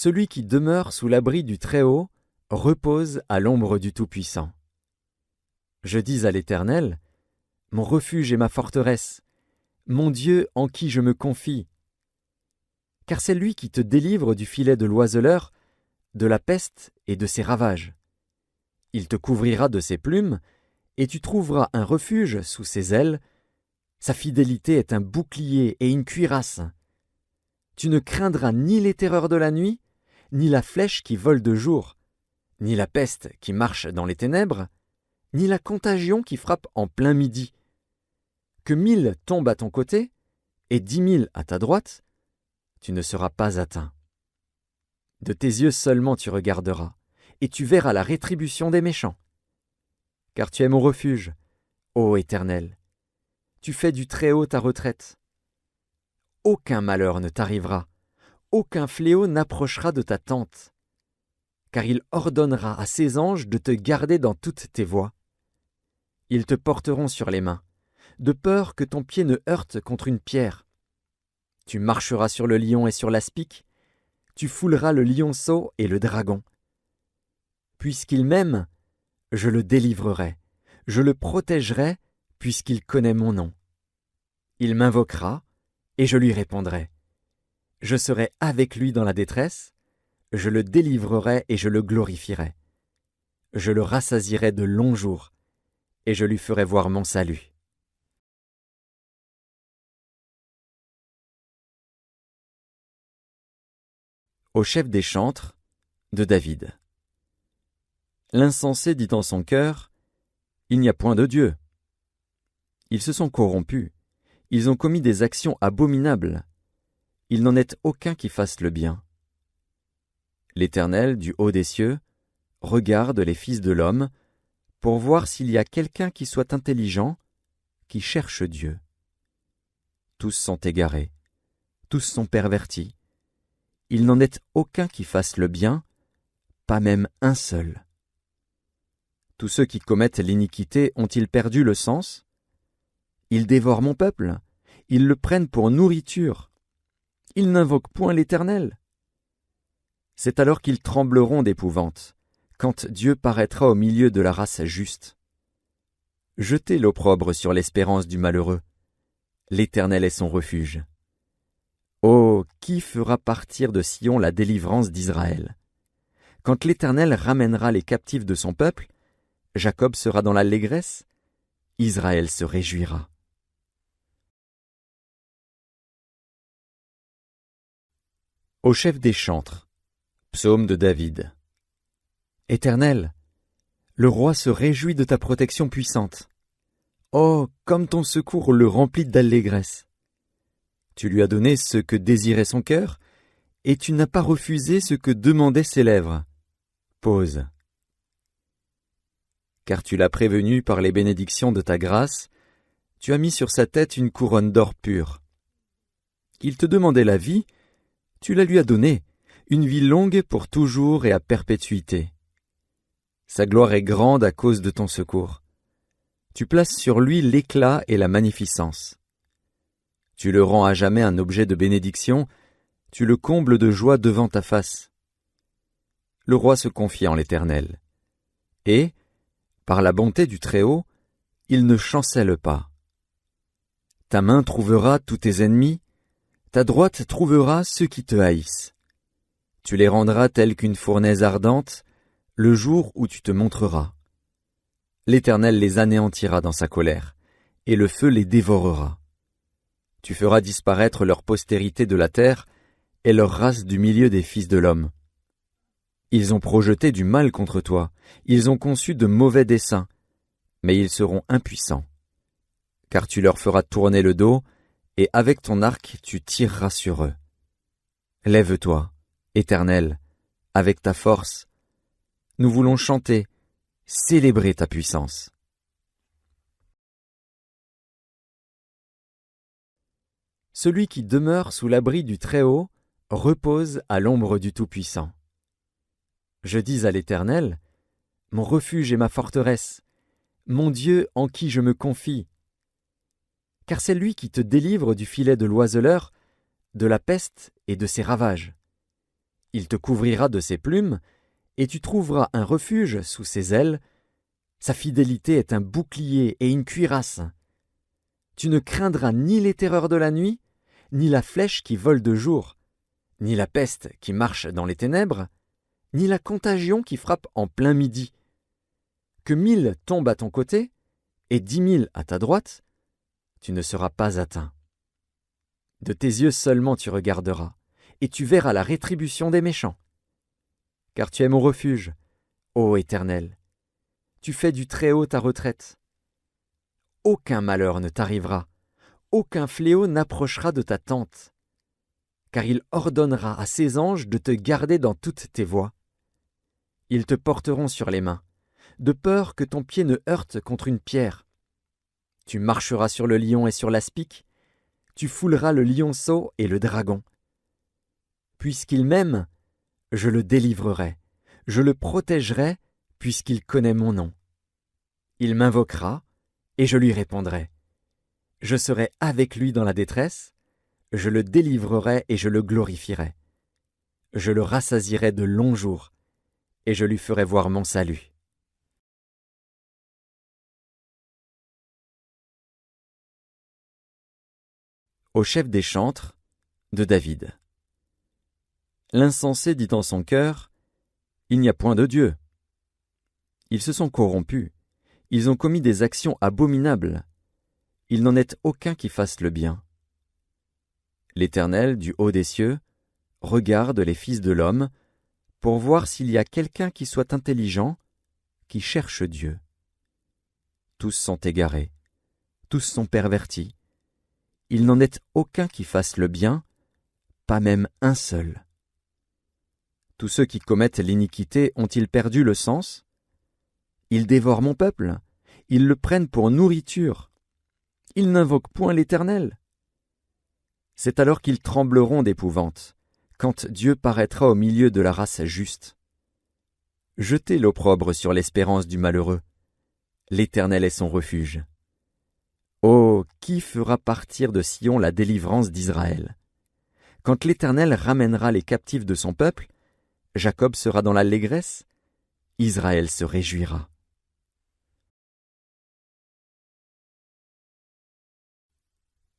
Celui qui demeure sous l'abri du Très-Haut repose à l'ombre du Tout-Puissant. Je dis à l'Éternel, mon refuge et ma forteresse, mon Dieu en qui je me confie. Car c'est lui qui te délivre du filet de l'oiseleur, de la peste et de ses ravages. Il te couvrira de ses plumes, et tu trouveras un refuge sous ses ailes. Sa fidélité est un bouclier et une cuirasse. Tu ne craindras ni les terreurs de la nuit, ni la flèche qui vole de jour, ni la peste qui marche dans les ténèbres, ni la contagion qui frappe en plein midi. Que 1000 tombent à ton côté, et 10 000 à ta droite, tu ne seras pas atteint. De tes yeux seulement tu regarderas, et tu verras la rétribution des méchants. Car tu es mon refuge, ô Éternel. Tu fais du Très-Haut ta retraite. Aucun malheur ne t'arrivera, aucun fléau n'approchera de ta tente. Car il ordonnera à ses anges de te garder dans toutes tes voies. Ils te porteront sur les mains, de peur que ton pied ne heurte contre une pierre. Tu marcheras sur le lion et sur l'aspic, tu fouleras le lionceau et le dragon. Puisqu'il m'aime, je le délivrerai, je le protégerai, puisqu'il connaît mon nom. Il m'invoquera, et je lui répondrai. Je serai avec lui dans la détresse, je le délivrerai et je le glorifierai. Je le rassasierai de longs jours, et je lui ferai voir mon salut. Au chef des chantres, de David. L'insensé dit en son cœur, « Il n'y a point de Dieu. » Ils se sont corrompus, ils ont commis des actions abominables. Il n'en est aucun qui fasse le bien. L'Éternel, du haut des cieux, regarde les fils de l'homme, pour voir s'il y a quelqu'un qui soit intelligent, qui cherche Dieu. Tous sont égarés, tous sont pervertis. Il n'en est aucun qui fasse le bien, pas même un seul. Tous ceux qui commettent l'iniquité ont-ils perdu le sens? Ils dévorent mon peuple, ils le prennent pour nourriture. Ils n'invoquent point l'Éternel. C'est alors qu'ils trembleront d'épouvante, quand Dieu paraîtra au milieu de la race juste. Jetez l'opprobre sur l'espérance du malheureux. L'Éternel est son refuge. Oh, qui fera partir de Sion la délivrance d'Israël? Quand l'Éternel ramènera les captifs de son peuple, Jacob sera dans l'allégresse, Israël se réjouira. Au chef des chantres, psaume de David. Éternel, le roi se réjouit de ta protection puissante. Oh, comme ton secours le remplit d'allégresse. Tu lui as donné ce que désirait son cœur, et tu n'as pas refusé ce que demandaient ses lèvres. Pause. Car tu l'as prévenu par les bénédictions de ta grâce, tu as mis sur sa tête une couronne d'or pur. Il te demandait la vie, tu la lui as donnée, une vie longue pour toujours et à perpétuité. Sa gloire est grande à cause de ton secours. Tu places sur lui l'éclat et la magnificence. Tu le rends à jamais un objet de bénédiction, tu le combles de joie devant ta face. Le roi se confie en l'Éternel. Et, par la bonté du Très-Haut, il ne chancelle pas. Ta main trouvera tous tes ennemis, ta droite trouvera ceux qui te haïssent. Tu les rendras tels qu'une fournaise ardente, le jour où tu te montreras. L'Éternel les anéantira dans sa colère, et le feu les dévorera. Tu feras disparaître leur postérité de la terre, et leur race du milieu des fils de l'homme. Ils ont projeté du mal contre toi, ils ont conçu de mauvais desseins, mais ils seront impuissants. Car tu leur feras tourner le dos, et avec ton arc tu tireras sur eux. Lève-toi, Éternel, avec ta force. Nous voulons chanter, célébrer ta puissance. Celui qui demeure sous l'abri du Très-Haut repose à l'ombre du Tout-Puissant. Je dis à l'Éternel, mon refuge et ma forteresse, mon Dieu en qui je me confie. Car c'est lui qui te délivre du filet de l'oiseleur, de la peste et de ses ravages. Il te couvrira de ses plumes, et tu trouveras un refuge sous ses ailes. Sa fidélité est un bouclier et une cuirasse. Tu ne craindras ni les terreurs de la nuit, ni la flèche qui vole de jour, ni la peste qui marche dans les ténèbres, ni la contagion qui frappe en plein midi. Que 1000 tombent à ton côté, et 10 000 à ta droite, tu ne seras pas atteint. De tes yeux seulement tu regarderas, et tu verras la rétribution des méchants. Car tu es mon refuge, ô Éternel. Tu fais du Très-Haut ta retraite. Aucun malheur ne t'arrivera, aucun fléau n'approchera de ta tente, car il ordonnera à ses anges de te garder dans toutes tes voies. Ils te porteront sur les mains, de peur que ton pied ne heurte contre une pierre. Tu marcheras sur le lion et sur l'aspic, tu fouleras le lionceau et le dragon. Puisqu'il m'aime, je le délivrerai, je le protégerai, puisqu'il connaît mon nom. Il m'invoquera, et je lui répondrai. Je serai avec lui dans la détresse, je le délivrerai et je le glorifierai. Je le rassasierai de longs jours, et je lui ferai voir mon salut. Au chef des chantres, de David. L'insensé dit en son cœur, « Il n'y a point de Dieu. » Ils se sont corrompus, ils ont commis des actions abominables. Il n'en est aucun qui fasse le bien. L'Éternel, du haut des cieux, regarde les fils de l'homme, pour voir s'il y a quelqu'un qui soit intelligent, qui cherche Dieu. Tous sont égarés, tous sont pervertis. Il n'en est aucun qui fasse le bien, pas même un seul. Tous ceux qui commettent l'iniquité ont-ils perdu le sens? Ils dévorent mon peuple, ils le prennent pour nourriture. Ils n'invoquent point l'Éternel. C'est alors qu'ils trembleront d'épouvante, quand Dieu paraîtra au milieu de la race juste. Jetez l'opprobre sur l'espérance du malheureux. L'Éternel est son refuge. Oh, qui fera partir de Sion la délivrance d'Israël? Quand l'Éternel ramènera les captifs de son peuple, Jacob sera dans l'allégresse, Israël se réjouira.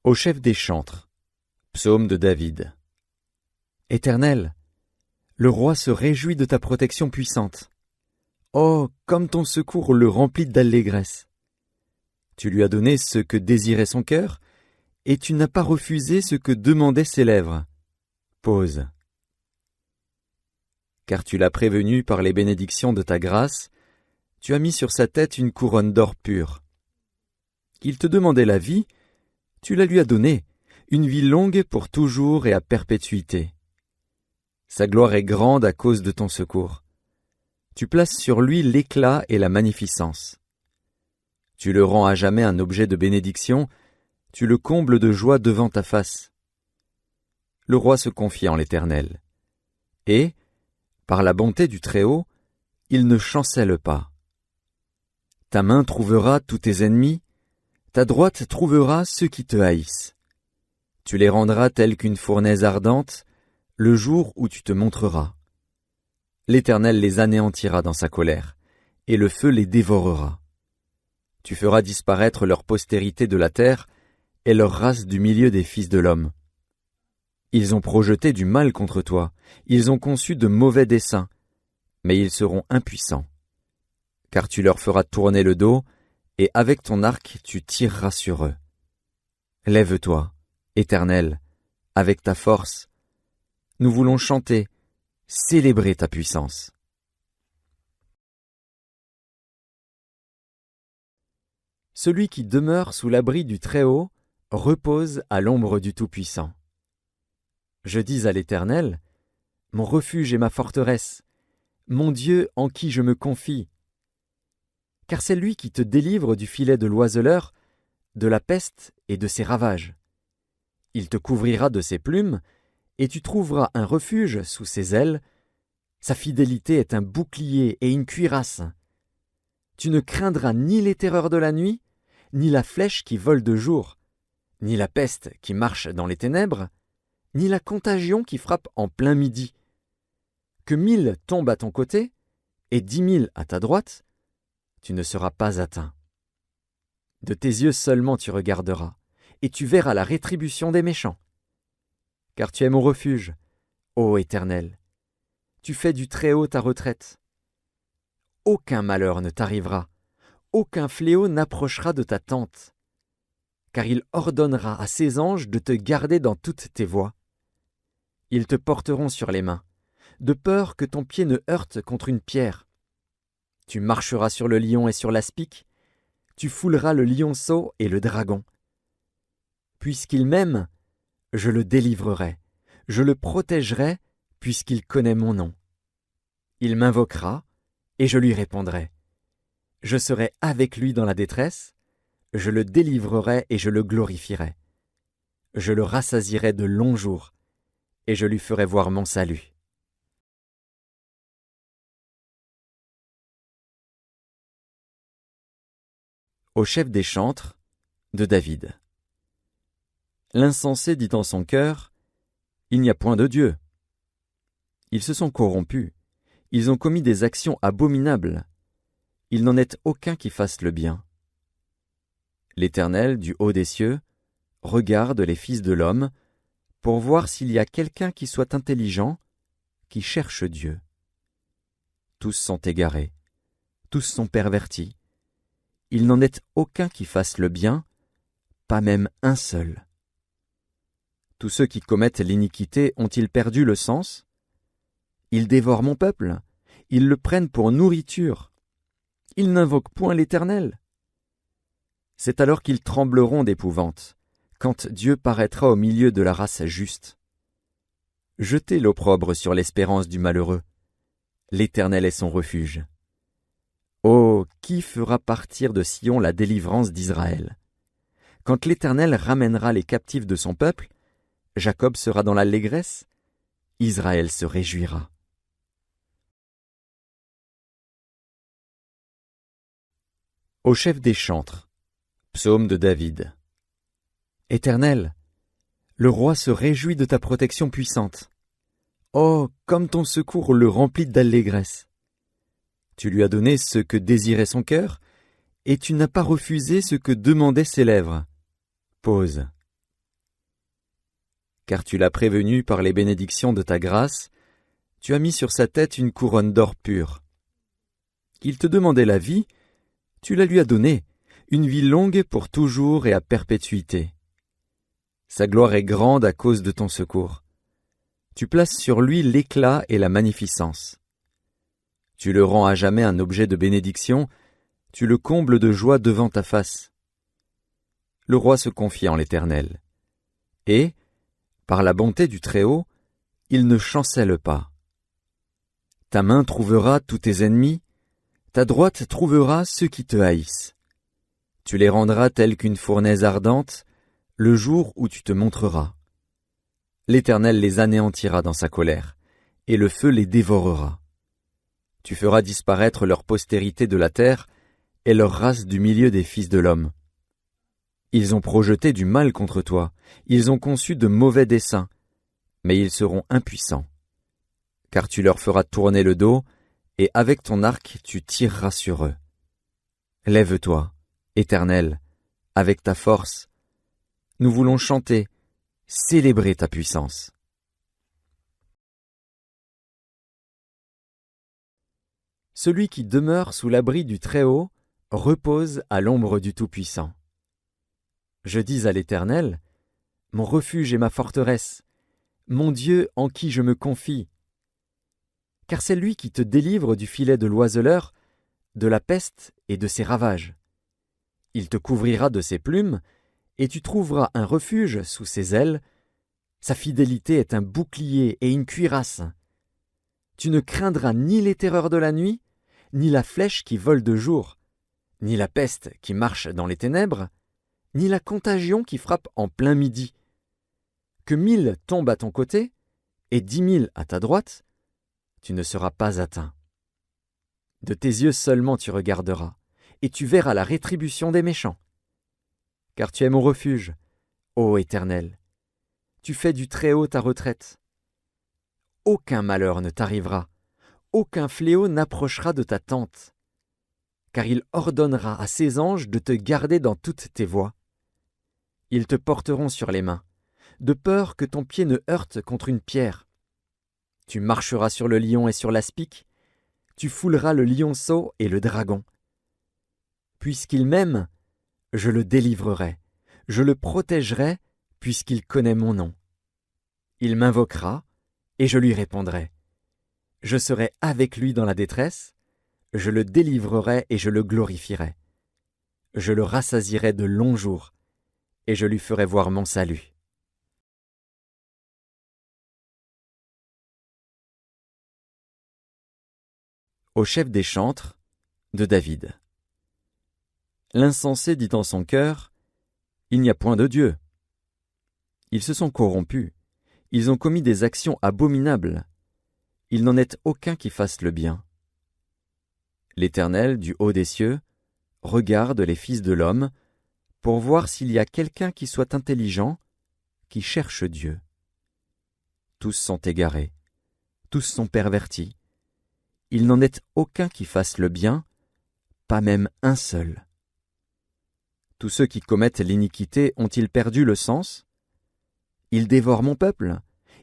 Au chef des chantres, psaume de David. Éternel, le roi se réjouit de ta protection puissante. Oh, comme ton secours le remplit d'allégresse. Tu lui as donné ce que désirait son cœur, et tu n'as pas refusé ce que demandaient ses lèvres. Pause. Car tu l'as prévenu par les bénédictions de ta grâce, tu as mis sur sa tête une couronne d'or pur. Il te demandait la vie, tu la lui as donnée, une vie longue pour toujours et à perpétuité. Sa gloire est grande à cause de ton secours. Tu places sur lui l'éclat et la magnificence. Tu le rends à jamais un objet de bénédiction, tu le combles de joie devant ta face. Le roi se confie en l'Éternel. Et, par la bonté du Très-Haut, il ne chancelle pas. Ta main trouvera tous tes ennemis, ta droite trouvera ceux qui te haïssent. Tu les rendras tels qu'une fournaise ardente, le jour où tu te montreras. L'Éternel les anéantira dans sa colère, et le feu les dévorera. Tu feras disparaître leur postérité de la terre, et leur race du milieu des fils de l'homme. Ils ont projeté du mal contre toi, ils ont conçu de mauvais desseins, mais ils seront impuissants. Car tu leur feras tourner le dos, et avec ton arc tu tireras sur eux. Lève-toi, Éternel, avec ta force. Nous voulons chanter, célébrer ta puissance. Celui qui demeure sous l'abri du Très-Haut repose à l'ombre du Tout-Puissant. Je dis à l'Éternel, mon refuge et ma forteresse, mon Dieu en qui je me confie. Car c'est lui qui te délivre du filet de l'oiseleur, de la peste et de ses ravages. Il te couvrira de ses plumes, et tu trouveras un refuge sous ses ailes. Sa fidélité est un bouclier et une cuirasse. Tu ne craindras ni les terreurs de la nuit, ni la flèche qui vole de jour, ni la peste qui marche dans les ténèbres, ni la contagion qui frappe en plein midi. Que 1000 tombent à ton côté et 10 000 à ta droite, tu ne seras pas atteint. De tes yeux seulement tu regarderas, et tu verras la rétribution des méchants. Car tu es mon refuge, ô Éternel. Tu fais du Très-Haut ta retraite. Aucun malheur ne t'arrivera, aucun fléau n'approchera de ta tente, car il ordonnera à ses anges de te garder dans toutes tes voies. Ils te porteront sur les mains, de peur que ton pied ne heurte contre une pierre. Tu marcheras sur le lion et sur l'aspic, tu fouleras le lionceau et le dragon. Puisqu'il m'aime, je le délivrerai, je le protégerai, puisqu'il connaît mon nom. Il m'invoquera, et je lui répondrai. Je serai avec lui dans la détresse, je le délivrerai et je le glorifierai. Je le rassasierai de longs jours, et je lui ferai voir mon salut. Au chef des chantres, de David. L'insensé dit en son cœur, « Il n'y a point de Dieu. » Ils se sont corrompus, ils ont commis des actions abominables. Il n'en est aucun qui fasse le bien. L'Éternel, du haut des cieux, regarde les fils de l'homme, pour voir s'il y a quelqu'un qui soit intelligent, qui cherche Dieu. Tous sont égarés, tous sont pervertis. Il n'en est aucun qui fasse le bien, pas même un seul. Tous ceux qui commettent l'iniquité ont-ils perdu le sens? Ils dévorent mon peuple, ils le prennent pour nourriture. Ils n'invoquent point l'Éternel. C'est alors qu'ils trembleront d'épouvante, quand Dieu paraîtra au milieu de la race juste. Jetez l'opprobre sur l'espérance du malheureux. L'Éternel est son refuge. Oh, qui fera partir de Sion la délivrance d'Israël? Quand l'Éternel ramènera les captifs de son peuple, Jacob sera dans l'allégresse, Israël se réjouira. Au chef des chantres, psaume de David. Éternel, le roi se réjouit de ta protection puissante. Oh, comme ton secours le remplit d'allégresse. Tu lui as donné ce que désirait son cœur, et tu n'as pas refusé ce que demandaient ses lèvres. Pause. Car tu l'as prévenu par les bénédictions de ta grâce, tu as mis sur sa tête une couronne d'or pur. Il te demandait la vie, tu la lui as donnée, une vie longue pour toujours et à perpétuité. Sa gloire est grande à cause de ton secours. Tu places sur lui l'éclat et la magnificence. Tu le rends à jamais un objet de bénédiction, tu le combles de joie devant ta face. Le roi se confie en l'Éternel. Et, par la bonté du Très-Haut, il ne chancelle pas. Ta main trouvera tous tes ennemis, ta droite trouvera ceux qui te haïssent. Tu les rendras tels qu'une fournaise ardente, le jour où tu te montreras. L'Éternel les anéantira dans sa colère, et le feu les dévorera. Tu feras disparaître leur postérité de la terre, et leur race du milieu des fils de l'homme. Ils ont projeté du mal contre toi, ils ont conçu de mauvais desseins, mais ils seront impuissants. Car tu leur feras tourner le dos, et avec ton arc tu tireras sur eux. Lève-toi, Éternel, avec ta force. Nous voulons chanter, célébrer ta puissance. Celui qui demeure sous l'abri du Très-Haut repose à l'ombre du Tout-Puissant. Je dis à l'Éternel, mon refuge et ma forteresse, mon Dieu en qui je me confie. Car c'est lui qui te délivre du filet de l'oiseleur, de la peste et de ses ravages. Il te couvrira de ses plumes, et tu trouveras un refuge sous ses ailes. Sa fidélité est un bouclier et une cuirasse. Tu ne craindras ni les terreurs de la nuit, ni la flèche qui vole de jour, ni la peste qui marche dans les ténèbres, ni la contagion qui frappe en plein midi. Que 1000 tombent à ton côté, et 10 000 à ta droite, tu ne seras pas atteint. De tes yeux seulement tu regarderas, et tu verras la rétribution des méchants. Car tu es mon refuge, ô Éternel. Tu fais du Très-Haut ta retraite. Aucun malheur ne t'arrivera, Aucun fléau n'approchera de ta tente, car il ordonnera à ses anges de te garder dans toutes tes voies. Ils te porteront sur les mains, de peur que ton pied ne heurte contre une pierre. Tu marcheras sur le lion et sur l'aspic, tu fouleras le lionceau et le dragon. Puisqu'il m'aime, je le délivrerai, je le protégerai, puisqu'il connaît mon nom. Il m'invoquera, et je lui répondrai. Je serai avec lui dans la détresse, je le délivrerai et je le glorifierai. Je le rassasierai de longs jours, et je lui ferai voir mon salut. Au chef des chantres, de David. L'insensé dit en son cœur, « Il n'y a point de Dieu. » Ils se sont corrompus, ils ont commis des actions abominables. Il n'en est aucun qui fasse le bien. L'Éternel, du haut des cieux, regarde les fils de l'homme, pour voir s'il y a quelqu'un qui soit intelligent, qui cherche Dieu. Tous sont égarés, tous sont pervertis. Il n'en est aucun qui fasse le bien, pas même un seul. Tous ceux qui commettent l'iniquité ont-ils perdu le sens? Ils dévorent mon peuple,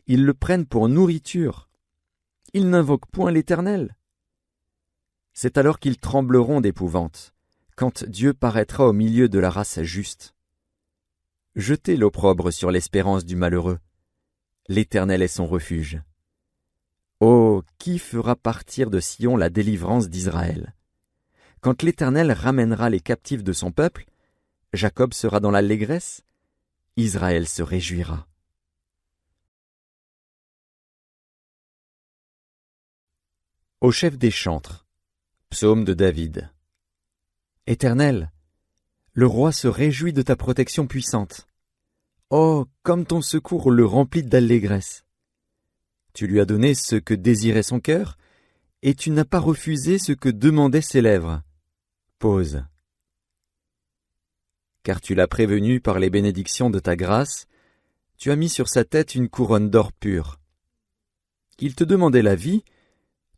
ils le prennent pour nourriture. Ils n'invoquent point l'Éternel. C'est alors qu'ils trembleront d'épouvante, quand Dieu paraîtra au milieu de la race juste. Jetez l'opprobre sur l'espérance du malheureux. L'Éternel est son refuge. Oh, qui fera partir de Sion la délivrance d'Israël? Quand l'Éternel ramènera les captifs de son peuple, Jacob sera dans l'allégresse, Israël se réjouira. Au chef des chantres, psaume de David. Éternel, le roi se réjouit de ta protection puissante. Oh, comme ton secours le remplit d'allégresse. Tu lui as donné ce que désirait son cœur, et tu n'as pas refusé ce que demandaient ses lèvres. Pause. Car tu l'as prévenu par les bénédictions de ta grâce, tu as mis sur sa tête une couronne d'or pur. Il te demandait la vie,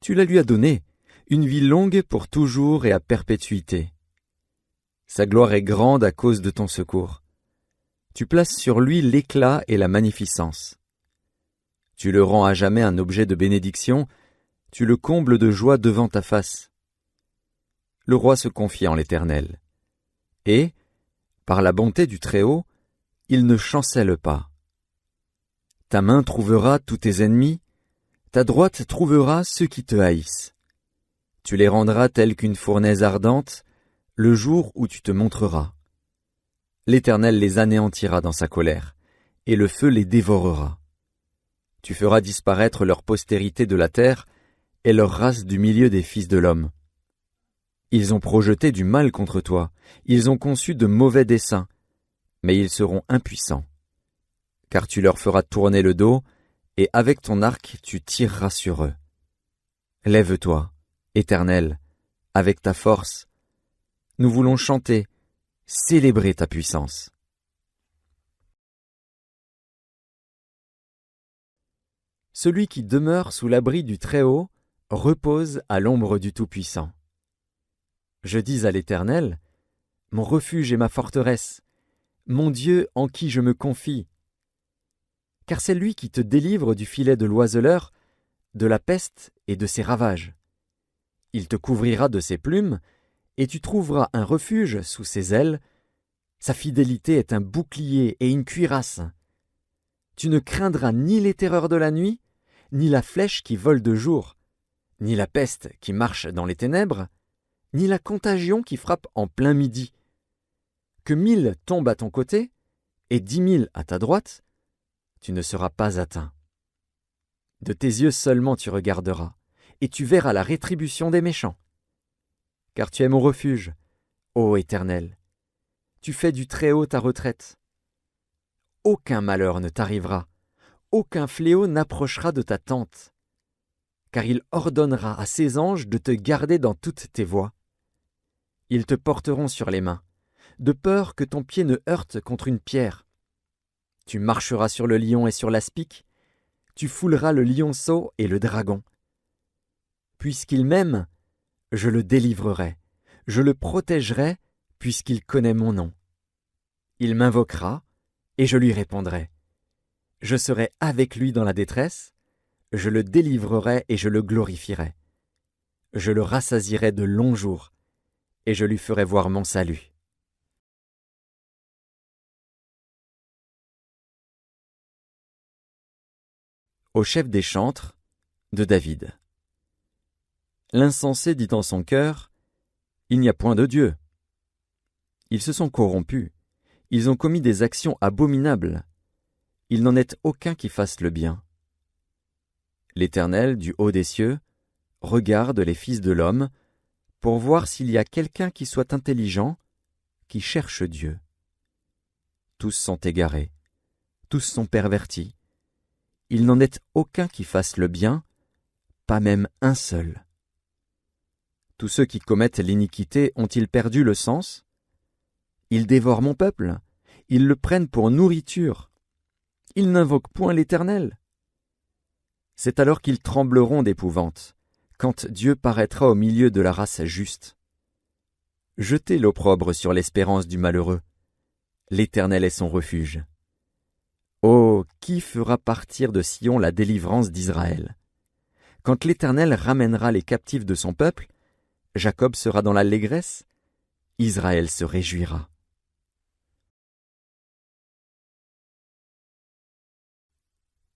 tu la lui as donnée, une vie longue pour toujours et à perpétuité. Sa gloire est grande à cause de ton secours. Tu places sur lui l'éclat et la magnificence. Tu le rends à jamais un objet de bénédiction, tu le combles de joie devant ta face. Le roi se confie en l'Éternel. Et, par la bonté du Très-Haut, il ne chancelle pas. Ta main trouvera tous tes ennemis, ta droite trouvera ceux qui te haïssent. Tu les rendras tels qu'une fournaise ardente, le jour où tu te montreras. L'Éternel les anéantira dans sa colère, et le feu les dévorera. Tu feras disparaître leur postérité de la terre, et leur race du milieu des fils de l'homme. Ils ont projeté du mal contre toi, ils ont conçu de mauvais desseins, mais ils seront impuissants. Car tu leur feras tourner le dos, et avec ton arc tu tireras sur eux. Lève-toi, Éternel, avec ta force. Nous voulons chanter, célébrer ta puissance. Celui qui demeure sous l'abri du Très-Haut repose à l'ombre du Tout-Puissant. Je dis à l'Éternel, mon refuge et ma forteresse, mon Dieu en qui je me confie. Car c'est lui qui te délivre du filet de l'oiseleur, de la peste et de ses ravages. Il te couvrira de ses plumes, et tu trouveras un refuge sous ses ailes. Sa fidélité est un bouclier et une cuirasse. Tu ne craindras ni les terreurs de la nuit, ni la flèche qui vole de jour, ni la peste qui marche dans les ténèbres, ni la contagion qui frappe en plein midi. Que 1000 tombent à ton côté, et 10 000 à ta droite, tu ne seras pas atteint. De tes yeux seulement tu regarderas, et tu verras la rétribution des méchants. Car tu es mon refuge, ô Éternel. Tu fais du Très-Haut ta retraite. Aucun malheur ne t'arrivera, aucun fléau n'approchera de ta tente. Car il ordonnera à ses anges de te garder dans toutes tes voies. Ils te porteront sur les mains, de peur que ton pied ne heurte contre une pierre. Tu marcheras sur le lion et sur l'aspic, tu fouleras le lionceau et le dragon. Puisqu'il m'aime, je le délivrerai, je le protégerai, puisqu'il connaît mon nom. Il m'invoquera, et je lui répondrai. Je serai avec lui dans la détresse, je le délivrerai et je le glorifierai. Je le rassasierai de longs jours, et je lui ferai voir mon salut. Au chef des chantres, de David. L'insensé dit en son cœur, « Il n'y a point de Dieu. » Ils se sont corrompus, ils ont commis des actions abominables. Il n'en est aucun qui fasse le bien. L'Éternel, du haut des cieux, regarde les fils de l'homme, pour voir s'il y a quelqu'un qui soit intelligent, qui cherche Dieu. Tous sont égarés, tous sont pervertis. Il n'en est aucun qui fasse le bien, pas même un seul. Tous ceux qui commettent l'iniquité ont-ils perdu le sens? Ils dévorent mon peuple, ils le prennent pour nourriture. Ils n'invoquent point l'Éternel. C'est alors qu'ils trembleront d'épouvante, quand Dieu paraîtra au milieu de la race juste. Jetez l'opprobre sur l'espérance du malheureux. L'Éternel est son refuge. Oh, qui fera partir de Sion la délivrance d'Israël? Quand l'Éternel ramènera les captifs de son peuple, Jacob sera dans l'allégresse, Israël se réjouira.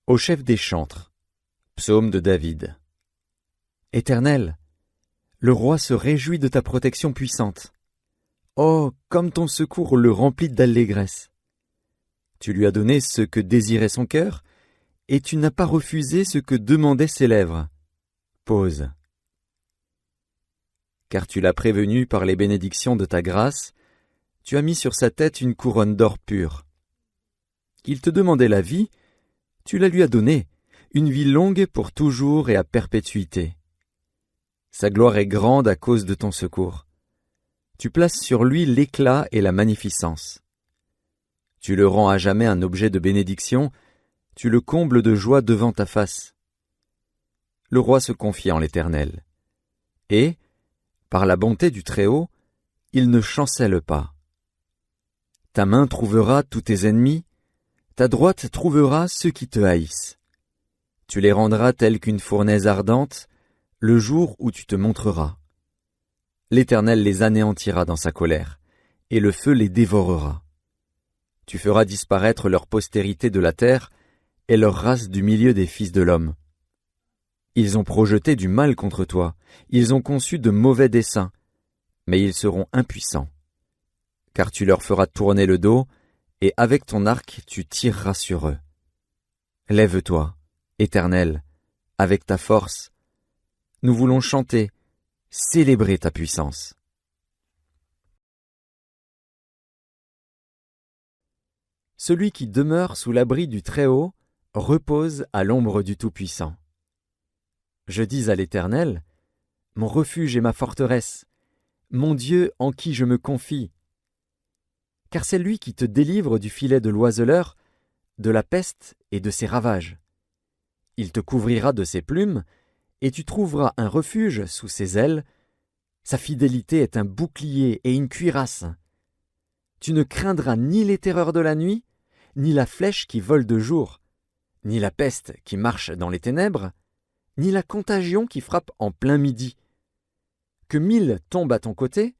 Au chef des chantres, psaume de David. Éternel, le roi se réjouit de ta protection puissante. Oh, comme ton secours le remplit d'allégresse. Tu lui as donné ce que désirait son cœur, et tu n'as pas refusé ce que demandaient ses lèvres. Pause. Car tu l'as prévenu par les bénédictions de ta grâce, tu as mis sur sa tête une couronne d'or pur. Il te demandait la vie, tu la lui as donnée, une vie longue pour toujours et à perpétuité. Sa gloire est grande à cause de ton secours. Tu places sur lui l'éclat et la magnificence. Tu le rends à jamais un objet de bénédiction, tu le combles de joie devant ta face. Le roi se confie en l'Éternel. Et, par la bonté du Très-Haut, il ne chancelle pas. Ta main trouvera tous tes ennemis, ta droite trouvera ceux qui te haïssent. Tu les rendras tels qu'une fournaise ardente, le jour où tu te montreras. L'Éternel les anéantira dans sa colère, et le feu les dévorera. Tu feras disparaître leur postérité de la terre, et leur race du milieu des fils de l'homme. Ils ont projeté du mal contre toi, ils ont conçu de mauvais desseins, mais ils seront impuissants. Car tu leur feras tourner le dos, et avec ton arc tu tireras sur eux. Lève-toi, Éternel, avec ta force. Nous voulons chanter, célébrer ta puissance. Celui qui demeure sous l'abri du Très-Haut repose à l'ombre du Tout-Puissant. Je dis à l'Éternel, mon refuge et ma forteresse, mon Dieu en qui je me confie. Car c'est lui qui te délivre du filet de l'oiseleur, de la peste et de ses ravages. Il te couvrira de ses plumes, et tu trouveras un refuge sous ses ailes. Sa fidélité est un bouclier et une cuirasse. Tu ne craindras ni les terreurs de la nuit, ni la flèche qui vole de jour, ni la peste qui marche dans les ténèbres, ni la contagion qui frappe en plein midi. Que 1000 tombent à ton côté,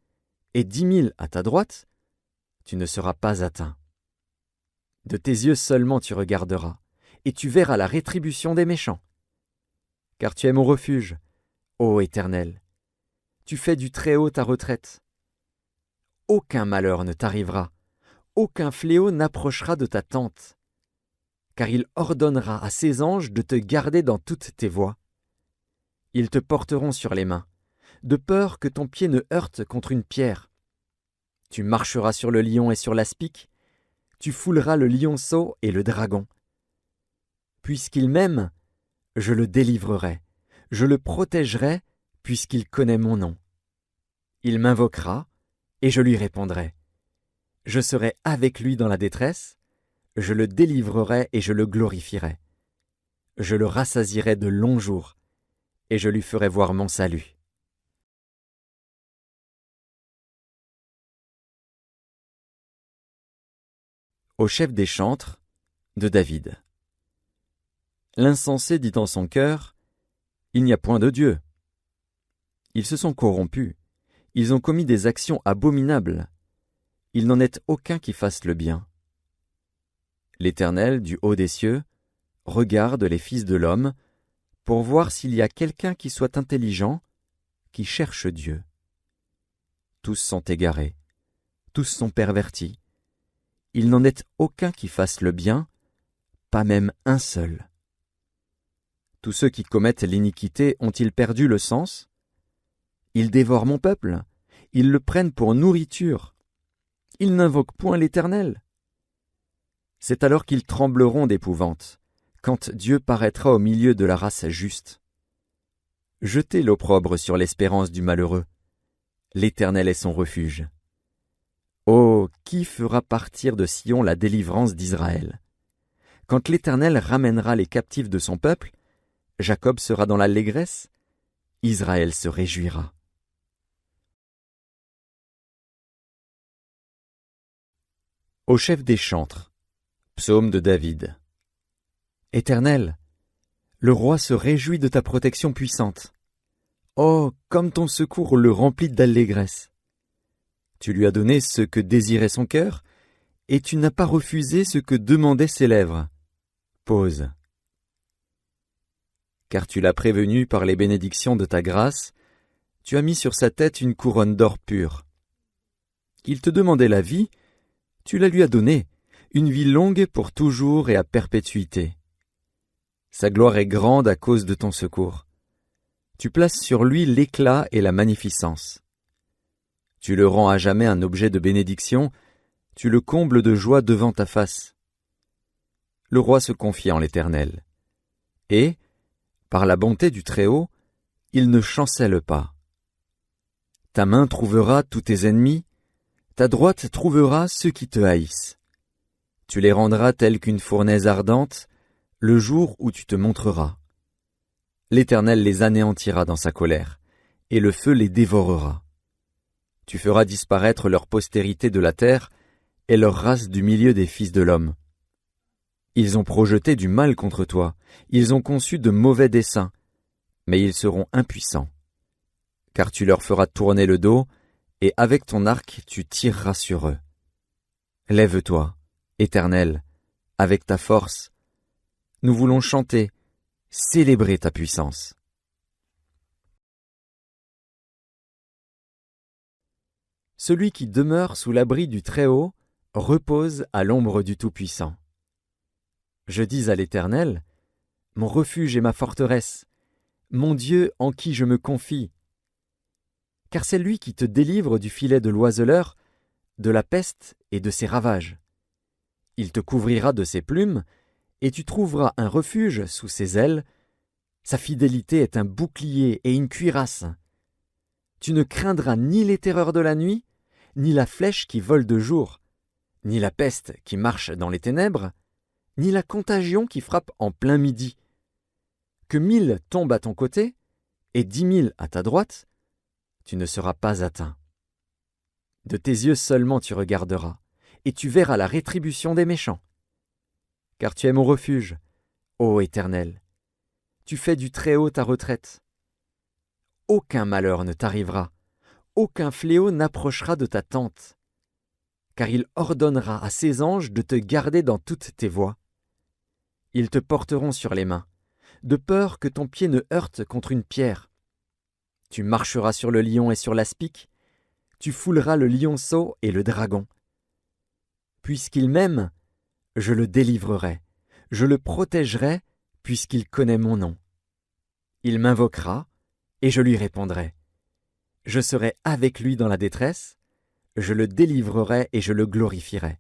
et 10 000 à ta droite, tu ne seras pas atteint. De tes yeux seulement tu regarderas, et tu verras la rétribution des méchants. Car tu es mon refuge, ô Éternel. Tu fais du Très-Haut ta retraite. Aucun malheur ne t'arrivera, aucun fléau n'approchera de ta tente. Car il ordonnera à ses anges de te garder dans toutes tes voies. Ils te porteront sur les mains, de peur que ton pied ne heurte contre une pierre. Tu marcheras sur le lion et sur l'aspic, tu fouleras le lionceau et le dragon. Puisqu'il m'aime, je le délivrerai, je le protégerai, puisqu'il connaît mon nom. Il m'invoquera, et je lui répondrai. Je serai avec lui dans la détresse, je le délivrerai et je le glorifierai. Je le rassasierai de longs jours, et je lui ferai voir mon salut. Au chef des chantres, de David. L'insensé dit en son cœur, il n'y a point de Dieu. Ils se sont corrompus, ils ont commis des actions abominables. Il n'en est aucun qui fasse le bien. L'Éternel, du haut des cieux, regarde les fils de l'homme, pour voir s'il y a quelqu'un qui soit intelligent, qui cherche Dieu. Tous sont égarés, tous sont pervertis. Il n'en est aucun qui fasse le bien, pas même un seul. Tous ceux qui commettent l'iniquité ont-ils perdu le sens? Ils dévorent mon peuple, ils le prennent pour nourriture. Ils n'invoquent point l'Éternel. C'est alors qu'ils trembleront d'épouvante, quand Dieu paraîtra au milieu de la race juste. Jetez l'opprobre sur l'espérance du malheureux. L'Éternel est son refuge. Oh, qui fera partir de Sion la délivrance d'Israël? Quand l'Éternel ramènera les captifs de son peuple, Jacob sera dans l'allégresse, Israël se réjouira. Au chef des chantres, psaume de David. Éternel, le roi se réjouit de ta protection puissante. Oh, comme ton secours le remplit d'allégresse. Tu lui as donné ce que désirait son cœur, et tu n'as pas refusé ce que demandaient ses lèvres. Pause. Car tu l'as prévenu par les bénédictions de ta grâce, tu as mis sur sa tête une couronne d'or pur. Il te demandait la vie, tu la lui as donnée, une vie longue pour toujours et à perpétuité. Sa gloire est grande à cause de ton secours. Tu places sur lui l'éclat et la magnificence. Tu le rends à jamais un objet de bénédiction, tu le combles de joie devant ta face. Le roi se confie en l'Éternel. Et, par la bonté du Très-Haut, il ne chancelle pas. Ta main trouvera tous tes ennemis, ta droite trouvera ceux qui te haïssent. Tu les rendras tels qu'une fournaise ardente, le jour où tu te montreras. L'Éternel les anéantira dans sa colère, et le feu les dévorera. Tu feras disparaître leur postérité de la terre, et leur race du milieu des fils de l'homme. Ils ont projeté du mal contre toi, ils ont conçu de mauvais desseins, mais ils seront impuissants. Car tu leur feras tourner le dos, et avec ton arc tu tireras sur eux. Lève-toi, Éternel, avec ta force. Nous voulons chanter, célébrer ta puissance. Celui qui demeure sous l'abri du Très-Haut repose à l'ombre du Tout-Puissant. Je dis à l'Éternel, mon refuge et ma forteresse, mon Dieu en qui je me confie. Car c'est lui qui te délivre du filet de l'oiseleur, de la peste et de ses ravages. Il te couvrira de ses plumes, et tu trouveras un refuge sous ses ailes. Sa fidélité est un bouclier et une cuirasse. Tu ne craindras ni les terreurs de la nuit, ni la flèche qui vole de jour, ni la peste qui marche dans les ténèbres, ni la contagion qui frappe en plein midi. Que 1000 tombent à ton côté, et 10 000 à ta droite, tu ne seras pas atteint. De tes yeux seulement tu regarderas, et tu verras la rétribution des méchants. Car tu es mon refuge, ô Éternel. Tu fais du Très-Haut ta retraite. Aucun malheur ne t'arrivera, aucun fléau n'approchera de ta tente. Car il ordonnera à ses anges de te garder dans toutes tes voies. Ils te porteront sur les mains, de peur que ton pied ne heurte contre une pierre. Tu marcheras sur le lion et sur l'aspic, tu fouleras le lionceau et le dragon. Puisqu'il m'aime, je le délivrerai, je le protégerai, puisqu'il connaît mon nom. Il m'invoquera, et je lui répondrai. Je serai avec lui dans la détresse, je le délivrerai et je le glorifierai.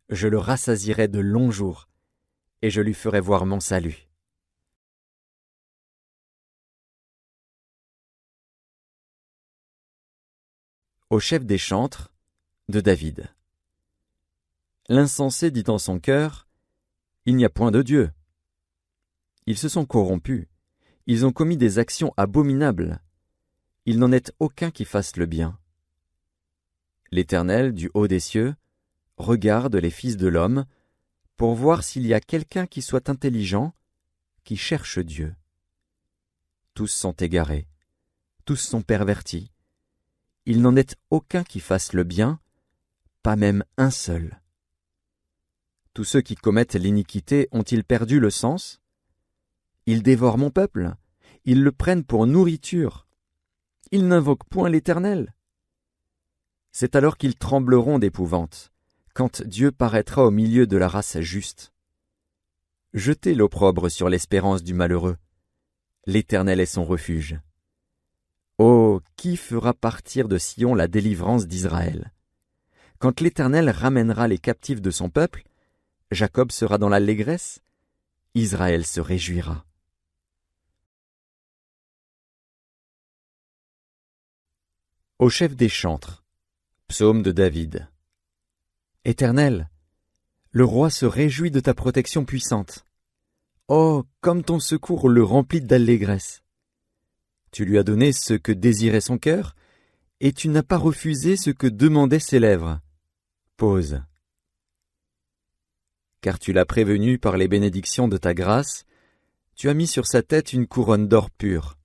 Je le rassasierai de longs jours, et je lui ferai voir mon salut. Au chef des chantres, de David. L'insensé dit en son cœur, il n'y a point de Dieu. Ils se sont corrompus, Ils ont commis des actions abominables. Il n'en est aucun qui fasse le bien. L'Éternel, du haut des cieux, regarde les fils de l'homme pour voir s'il y a quelqu'un qui soit intelligent, qui cherche Dieu. Tous sont égarés, tous sont pervertis. Il n'en est aucun qui fasse le bien, pas même un seul. Tous ceux qui commettent l'iniquité ont-ils perdu le sens? Ils dévorent mon peuple, ils le prennent pour nourriture. Ils n'invoquent point l'Éternel. C'est alors qu'ils trembleront d'épouvante, quand Dieu paraîtra au milieu de la race juste. Jetez l'opprobre sur l'espérance du malheureux. L'Éternel est son refuge. Oh, qui fera partir de Sion la délivrance d'Israël? Quand l'Éternel ramènera les captifs de son peuple, Jacob sera dans l'allégresse, Israël se réjouira. Au chef des chantres. Psaume de David. Éternel, le roi se réjouit de ta protection puissante. Oh, comme ton secours le remplit d'allégresse. Tu lui as donné ce que désirait son cœur, et tu n'as pas refusé ce que demandaient ses lèvres. Pause. Car tu l'as prévenu par les bénédictions de ta grâce, tu as mis sur sa tête une couronne d'or pur.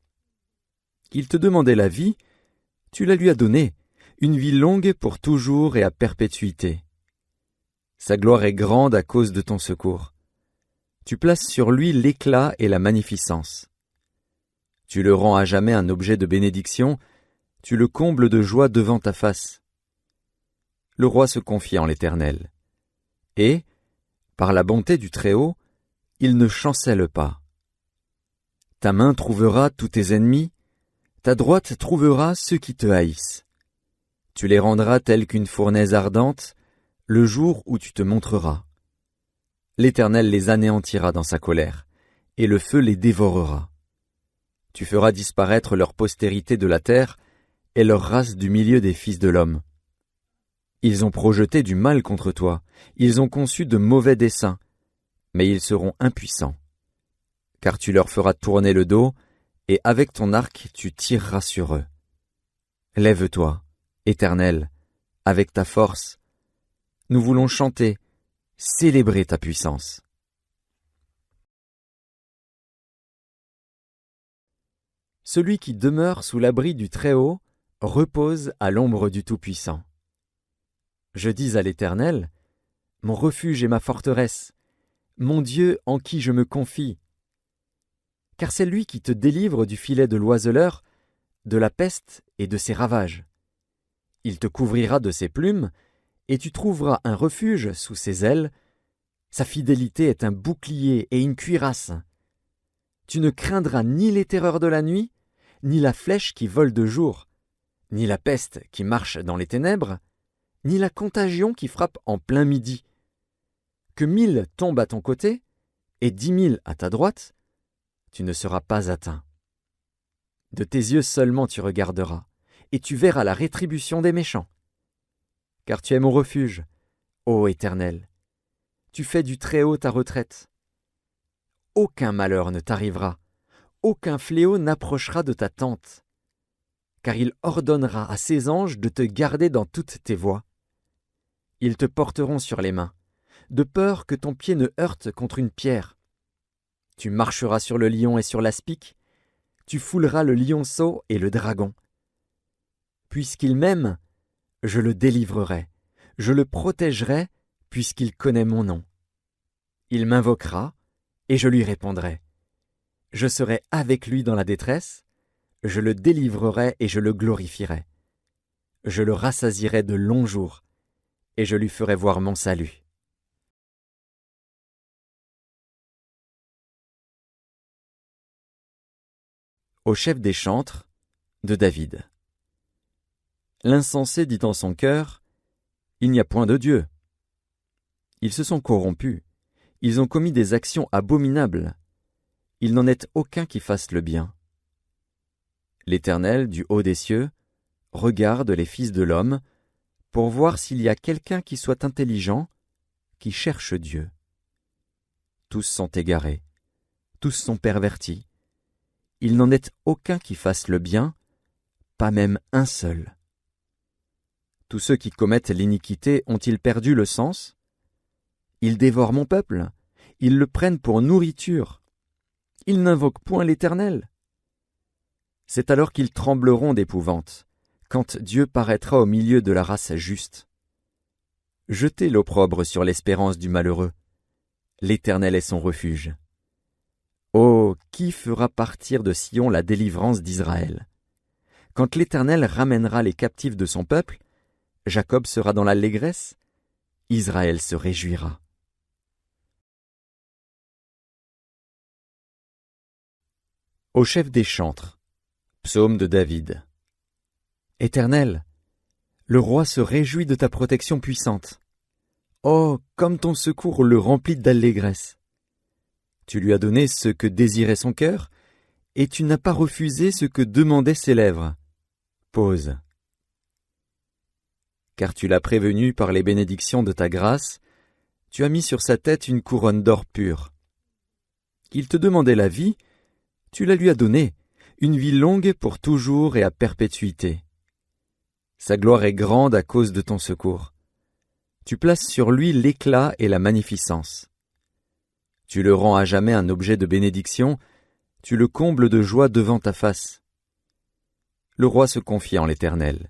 Il te demandait la vie, tu la lui as donnée, une vie longue pour toujours et à perpétuité. Sa gloire est grande à cause de ton secours. Tu places sur lui l'éclat et la magnificence. Tu le rends à jamais un objet de bénédiction, tu le combles de joie devant ta face. Le roi se confie en l'Éternel. Et, par la bonté du Très-Haut, il ne chancelle pas. Ta main trouvera tous tes ennemis, ta droite trouvera ceux qui te haïssent. Tu les rendras tels qu'une fournaise ardente, le jour où tu te montreras. L'Éternel les anéantira dans sa colère, et le feu les dévorera. Tu feras disparaître leur postérité de la terre, et leur race du milieu des fils de l'homme. Ils ont projeté du mal contre toi, ils ont conçu de mauvais desseins, mais ils seront impuissants. Car tu leur feras tourner le dos, et avec ton arc tu tireras sur eux. Lève-toi, Éternel, avec ta force. Nous voulons chanter, célébrer ta puissance. Celui qui demeure sous l'abri du Très-Haut repose à l'ombre du Tout-Puissant. Je dis à l'Éternel, mon refuge et ma forteresse, mon Dieu en qui je me confie. Car c'est lui qui te délivre du filet de l'oiseleur, de la peste et de ses ravages. Il te couvrira de ses plumes, et tu trouveras un refuge sous ses ailes. Sa fidélité est un bouclier et une cuirasse. Tu ne craindras ni les terreurs de la nuit, ni la flèche qui vole de jour, ni la peste qui marche dans les ténèbres, ni la contagion qui frappe en plein midi. Que 1000 tombent à ton côté, et 10 000 à ta droite, tu ne seras pas atteint. De tes yeux seulement tu regarderas, et tu verras la rétribution des méchants. Car tu es mon refuge, ô Éternel. Tu fais du Très-Haut ta retraite. Aucun malheur ne t'arrivera, aucun fléau n'approchera de ta tente. Car il ordonnera à ses anges de te garder dans toutes tes voies. Ils te porteront sur les mains, de peur que ton pied ne heurte contre une pierre. Tu marcheras sur le lion et sur l'aspic, tu fouleras le lionceau et le dragon. Puisqu'il m'aime, je le délivrerai, je le protégerai, puisqu'il connaît mon nom. Il m'invoquera, et je lui répondrai. Je serai avec lui dans la détresse, je le délivrerai et je le glorifierai. Je le rassasierai de longs jours, et je lui ferai voir mon salut. Au chef des chantres, de David. L'insensé dit en son cœur, « Il n'y a point de Dieu. » Ils se sont corrompus, ils ont commis des actions abominables. Il n'en est aucun qui fasse le bien. L'Éternel, du haut des cieux, regarde les fils de l'homme pour voir s'il y a quelqu'un qui soit intelligent, qui cherche Dieu. Tous sont égarés, tous sont pervertis. il n'en est aucun qui fasse le bien, pas même un seul. Tous ceux qui commettent l'iniquité ont-ils perdu le sens? Ils dévorent mon peuple, ils le prennent pour nourriture. Ils n'invoquent point l'Éternel. C'est alors qu'ils trembleront d'épouvante, quand Dieu paraîtra au milieu de la race juste. Jetez l'opprobre sur l'espérance du malheureux. L'Éternel est son refuge. Oh, qui fera partir de Sion la délivrance d'Israël? Quand l'Éternel ramènera les captifs de son peuple, Jacob sera dans l'allégresse, Israël se réjouira. Au chef des chantres, psaume de David. Éternel, le roi se réjouit de ta protection puissante. Oh, comme ton secours le remplit d'allégresse. Tu lui as donné ce que désirait son cœur, et tu n'as pas refusé ce que demandaient ses lèvres. Pause. Car tu l'as prévenu par les bénédictions de ta grâce, tu as mis sur sa tête une couronne d'or pur. Il te demandait la vie, tu la lui as donnée, une vie longue pour toujours et à perpétuité. Sa gloire est grande à cause de ton secours. Tu places sur lui l'éclat et la magnificence. Tu le rends à jamais un objet de bénédiction, tu le combles de joie devant ta face. Le roi se confie en l'Éternel.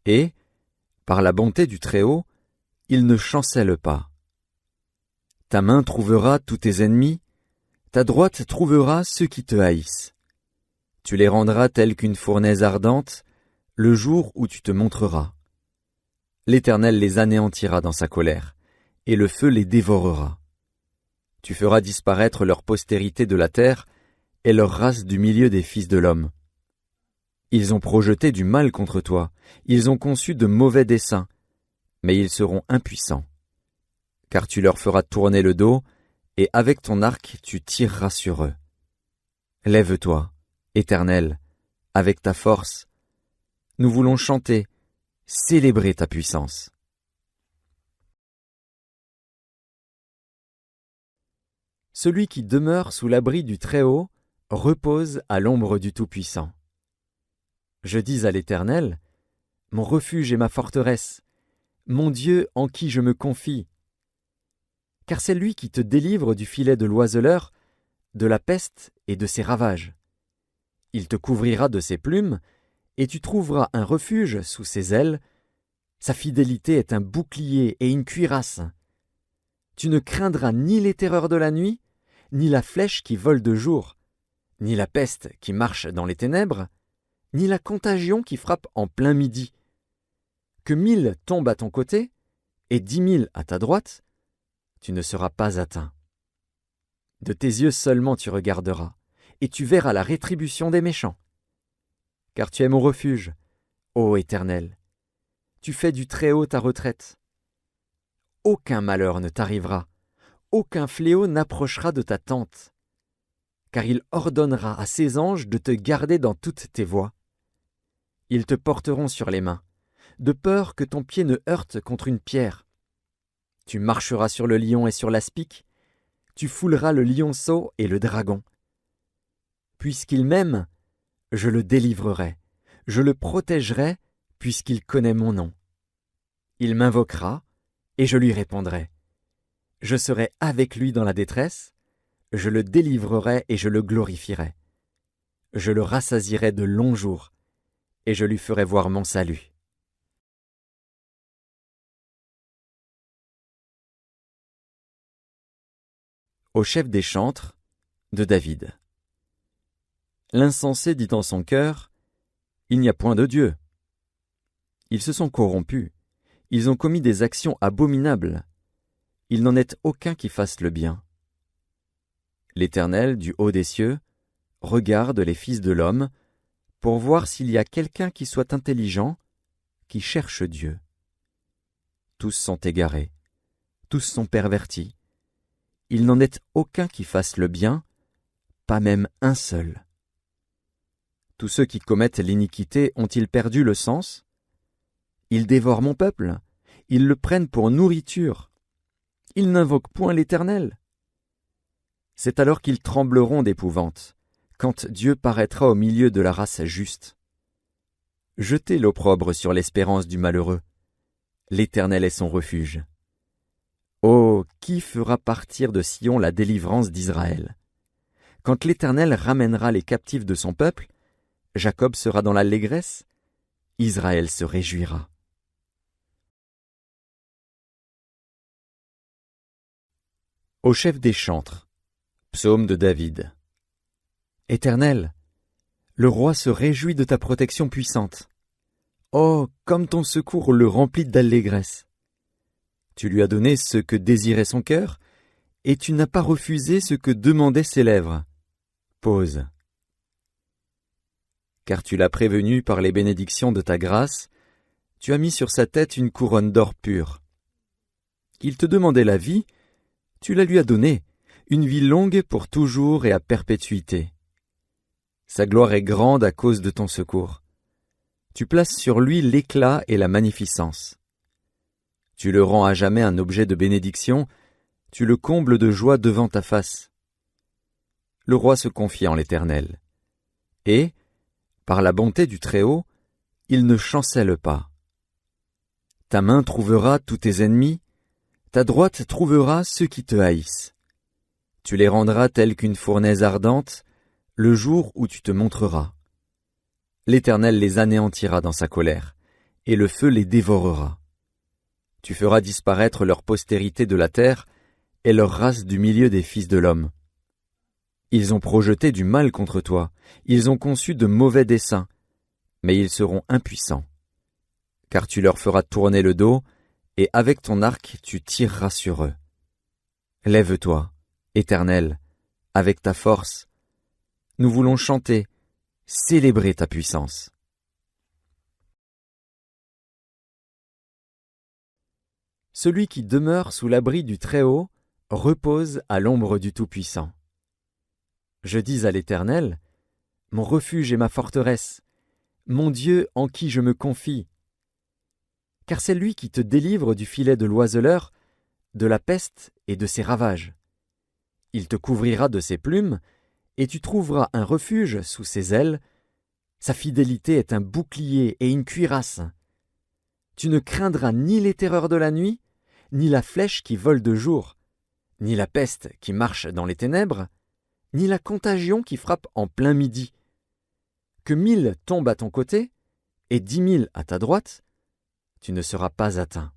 Et, par la bonté du Très-Haut, il ne chancelle pas. Ta main trouvera tous tes ennemis, ta droite trouvera ceux qui te haïssent. Tu les rendras tels qu'une fournaise ardente, le jour où tu te montreras. L'Éternel les anéantira dans sa colère, et le feu les dévorera. Tu feras disparaître leur postérité de la terre, et leur race du milieu des fils de l'homme. Ils ont projeté du mal contre toi, ils ont conçu de mauvais desseins, mais ils seront impuissants. Car tu leur feras tourner le dos, et avec ton arc tu tireras sur eux. Lève-toi, Éternel, avec ta force. Nous voulons chanter, célébrer ta puissance. Celui qui demeure sous l'abri du Très-Haut repose à l'ombre du Tout-Puissant. Je dis à l'Éternel, mon refuge et ma forteresse, mon Dieu en qui je me confie. Car c'est lui qui te délivre du filet de l'oiseleur, de la peste et de ses ravages. Il te couvrira de ses plumes, et tu trouveras un refuge sous ses ailes. Sa fidélité est un bouclier et une cuirasse. Tu ne craindras ni les terreurs de la nuit, ni la flèche qui vole de jour, ni la peste qui marche dans les ténèbres, ni la contagion qui frappe en plein midi. Que 1000 tombent à ton côté, et 10 000 à ta droite, tu ne seras pas atteint. De tes yeux seulement tu regarderas, et tu verras la rétribution des méchants. Car tu es mon refuge, ô Éternel. Tu fais du Très-Haut ta retraite. Aucun malheur ne t'arrivera, aucun fléau n'approchera de ta tente. Car il ordonnera à ses anges de te garder dans toutes tes voies. Ils te porteront sur les mains, de peur que ton pied ne heurte contre une pierre. Tu marcheras sur le lion et sur l'aspic, tu fouleras le lionceau et le dragon. Puisqu'il m'aime, je le délivrerai, je le protégerai, puisqu'il connaît mon nom. Il m'invoquera, et je lui répondrai. Je serai avec lui dans la détresse, je le délivrerai et je le glorifierai. Je le rassasierai de longs jours, et je lui ferai voir mon salut. Au chef des chantres, de David. L'insensé dit en son cœur, « Il n'y a point de Dieu. » Ils se sont corrompus, ils ont commis des actions abominables. Il n'en est aucun qui fasse le bien. L'Éternel, du haut des cieux, regarde les fils de l'homme, pour voir s'il y a quelqu'un qui soit intelligent, qui cherche Dieu. Tous sont égarés, tous sont pervertis. Il n'en est aucun qui fasse le bien, pas même un seul. Tous ceux qui commettent l'iniquité ont-ils perdu le sens? Ils dévorent mon peuple, ils le prennent pour nourriture. Ils n'invoquent point l'Éternel. C'est alors qu'ils trembleront d'épouvante, quand Dieu paraîtra au milieu de la race juste. Jetez l'opprobre sur l'espérance du malheureux. L'Éternel est son refuge. Oh, qui fera partir de Sion la délivrance d'Israël? Quand l'Éternel ramènera les captifs de son peuple, Jacob sera dans l'allégresse, Israël se réjouira. Au chef des chantres. Psaume de David. Éternel, le roi se réjouit de ta protection puissante. Oh, comme ton secours le remplit d'allégresse. Tu lui as donné ce que désirait son cœur, et tu n'as pas refusé ce que demandaient ses lèvres. Pause. Car tu l'as prévenu par les bénédictions de ta grâce, tu as mis sur sa tête une couronne d'or pur. Il te demandait la vie, tu la lui as donnée, une vie longue pour toujours et à perpétuité. Sa gloire est grande à cause de ton secours. Tu places sur lui l'éclat et la magnificence. Tu le rends à jamais un objet de bénédiction, tu le combles de joie devant ta face. Le roi se confie en l'Éternel. Et, par la bonté du Très-Haut, il ne chancelle pas. Ta main trouvera tous tes ennemis, ta droite trouvera ceux qui te haïssent. Tu les rendras tels qu'une fournaise ardente, le jour où tu te montreras. L'Éternel les anéantira dans sa colère, et le feu les dévorera. Tu feras disparaître leur postérité de la terre, et leur race du milieu des fils de l'homme. Ils ont projeté du mal contre toi, ils ont conçu de mauvais desseins, mais ils seront impuissants. Car tu leur feras tourner le dos, et avec ton arc tu tireras sur eux. Lève-toi, Éternel, avec ta force. Nous voulons chanter, célébrer ta puissance. Celui qui demeure sous l'abri du Très-Haut repose à l'ombre du Tout-Puissant. Je dis à l'Éternel, mon refuge et ma forteresse, mon Dieu en qui je me confie. Car c'est lui qui te délivre du filet de l'oiseleur, de la peste et de ses ravages. Il te couvrira de ses plumes, et tu trouveras un refuge sous ses ailes. Sa fidélité est un bouclier et une cuirasse. Tu ne craindras ni les terreurs de la nuit, ni la flèche qui vole de jour, ni la peste qui marche dans les ténèbres, ni la contagion qui frappe en plein midi. Que 1000 tombent à ton côté, et 10 000 à ta droite, tu ne seras pas atteint.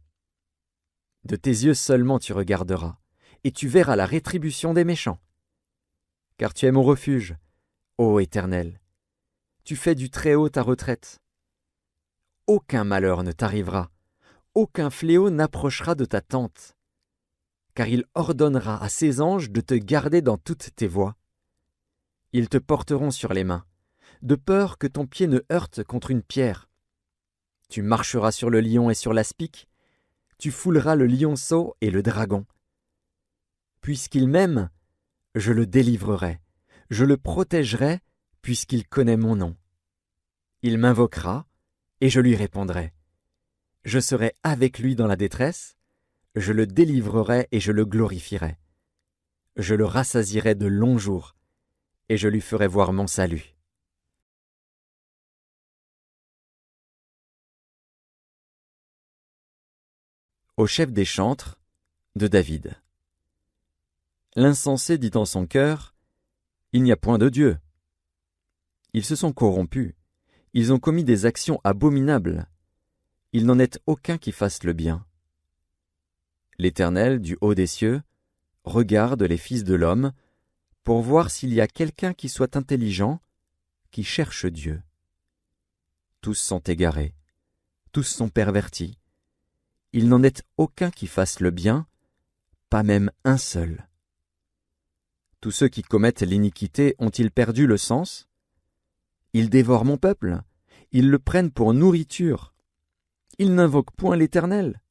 De tes yeux seulement tu regarderas, et tu verras la rétribution des méchants. Car tu es mon refuge, ô Éternel. Tu fais du Très-Haut ta retraite. Aucun malheur ne t'arrivera, aucun fléau n'approchera de ta tente. Car il ordonnera à ses anges de te garder dans toutes tes voies. Ils te porteront sur les mains, de peur que ton pied ne heurte contre une pierre. Tu marcheras sur le lion et sur l'aspic, tu fouleras le lionceau et le dragon. Puisqu'il m'aime, je le délivrerai, je le protégerai, puisqu'il connaît mon nom. Il m'invoquera, et je lui répondrai. Je serai avec lui dans la détresse, je le délivrerai et je le glorifierai. Je le rassasierai de longs jours, et je lui ferai voir mon salut. Au chef des chantres, de David. L'insensé dit en son cœur, « Il n'y a point de Dieu. » Ils se sont corrompus, ils ont commis des actions abominables. Il n'en est aucun qui fasse le bien. L'Éternel, du haut des cieux, regarde les fils de l'homme, pour voir s'il y a quelqu'un qui soit intelligent, qui cherche Dieu. Tous sont égarés, tous sont pervertis. Il n'en est aucun qui fasse le bien, pas même un seul. Tous ceux qui commettent l'iniquité ont-ils perdu le sens? Ils dévorent mon peuple, ils le prennent pour nourriture. Ils n'invoquent point l'Éternel.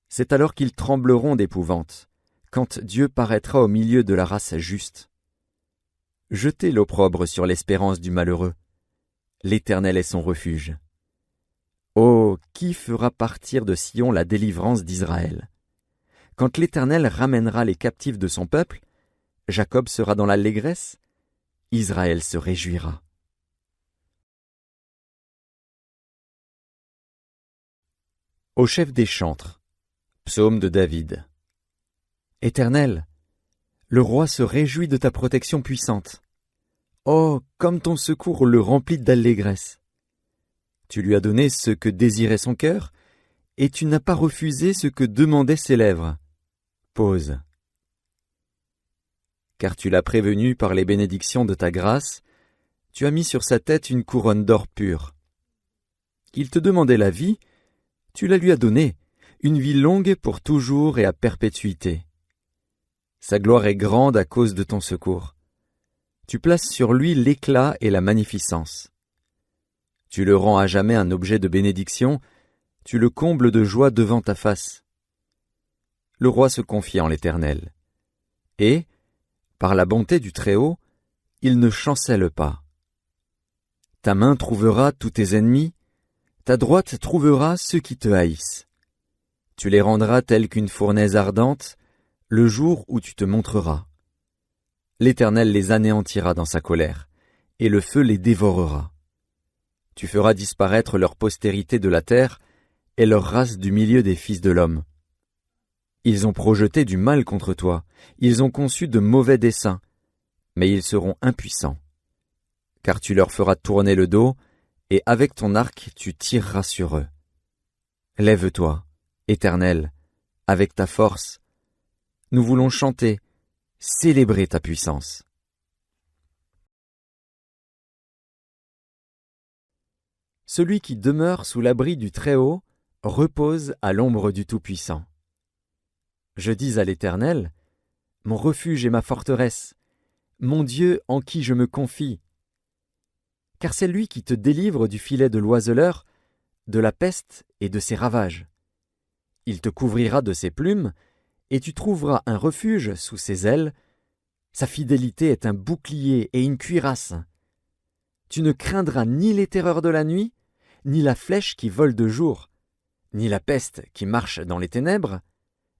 C'est alors qu'ils trembleront d'épouvante, quand Dieu paraîtra au milieu de la race juste. Jetez l'opprobre sur l'espérance du malheureux. L'Éternel est son refuge. Oh, qui fera partir de Sion la délivrance d'Israël? Quand l'Éternel ramènera les captifs de son peuple, Jacob sera dans l'allégresse, Israël se réjouira. Au chef des chantres. Psaume de David. Éternel, le roi se réjouit de ta protection puissante. Oh, comme ton secours le remplit d'allégresse. Tu lui as donné ce que désirait son cœur, et tu n'as pas refusé ce que demandaient ses lèvres. Pause. Car tu l'as prévenu par les bénédictions de ta grâce, tu as mis sur sa tête une couronne d'or pur. Il te demandait la vie, tu la lui as donnée, une vie longue pour toujours et à perpétuité. Sa gloire est grande à cause de ton secours. Tu places sur lui l'éclat et la magnificence. Tu le rends à jamais un objet de bénédiction, tu le combles de joie devant ta face. Le roi se confie en l'Éternel. Et, par la bonté du Très-Haut, il ne chancelle pas. Ta main trouvera tous tes ennemis, ta droite trouvera ceux qui te haïssent. Tu les rendras tels qu'une fournaise ardente, le jour où tu te montreras. L'Éternel les anéantira dans sa colère, et le feu les dévorera. Tu feras disparaître leur postérité de la terre, et leur race du milieu des fils de l'homme. Ils ont projeté du mal contre toi, ils ont conçu de mauvais desseins, mais ils seront impuissants. Car tu leur feras tourner le dos, et avec ton arc tu tireras sur eux. Lève-toi, Éternel, avec ta force. Nous voulons chanter, célébrer ta puissance. Celui qui demeure sous l'abri du Très-Haut repose à l'ombre du Tout-Puissant. Je dis à l'Éternel, mon refuge et ma forteresse, mon Dieu en qui je me confie. Car c'est lui qui te délivre du filet de l'oiseleur, de la peste et de ses ravages. Il te couvrira de ses plumes, et tu trouveras un refuge sous ses ailes. Sa fidélité est un bouclier et une cuirasse. Tu ne craindras ni les terreurs de la nuit, ni la flèche qui vole de jour, ni la peste qui marche dans les ténèbres,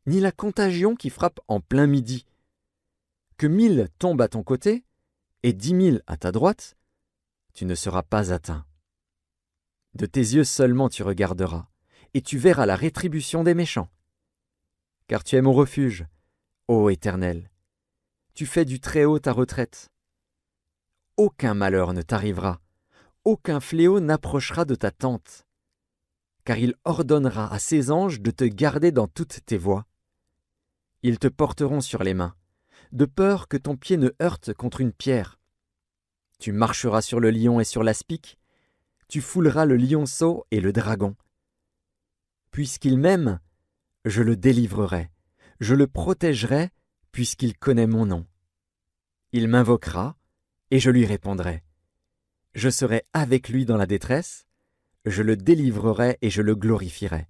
ni la contagion qui frappe en plein midi. Que 1000 tombent à ton côté, et 10 000 à ta droite, tu ne seras pas atteint. De tes yeux seulement tu regarderas, et tu verras la rétribution des méchants. Car tu es mon refuge, ô Éternel. Tu fais du Très-Haut ta retraite. Aucun malheur ne t'arrivera, aucun fléau n'approchera de ta tente. Car il ordonnera à ses anges de te garder dans toutes tes voies. Ils te porteront sur les mains, de peur que ton pied ne heurte contre une pierre. Tu marcheras sur le lion et sur l'aspic, tu fouleras le lionceau et le dragon. Puisqu'il m'aime, je le délivrerai, je le protégerai, puisqu'il connaît mon nom. Il m'invoquera, et je lui répondrai. Je serai avec lui dans la détresse, je le délivrerai et je le glorifierai.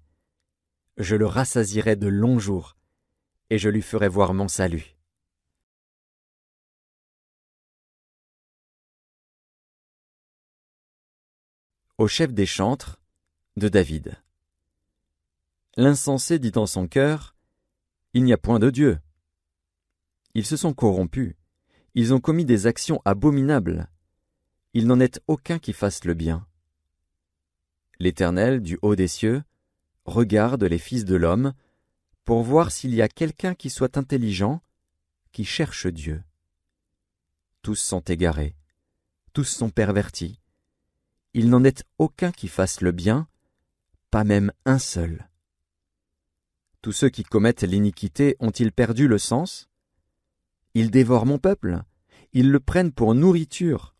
Je le rassasierai de longs jours, et je lui ferai voir mon salut. Au chef des chantres, de David. L'insensé dit en son cœur, « Il n'y a point de Dieu. » Ils se sont corrompus, ils ont commis des actions abominables. Il n'en est aucun qui fasse le bien. L'Éternel, du haut des cieux, regarde les fils de l'homme, pour voir s'il y a quelqu'un qui soit intelligent, qui cherche Dieu. Tous sont égarés, tous sont pervertis. Il n'en est aucun qui fasse le bien, pas même un seul. Tous ceux qui commettent l'iniquité ont-ils perdu le sens? Ils dévorent mon peuple, ils le prennent pour nourriture.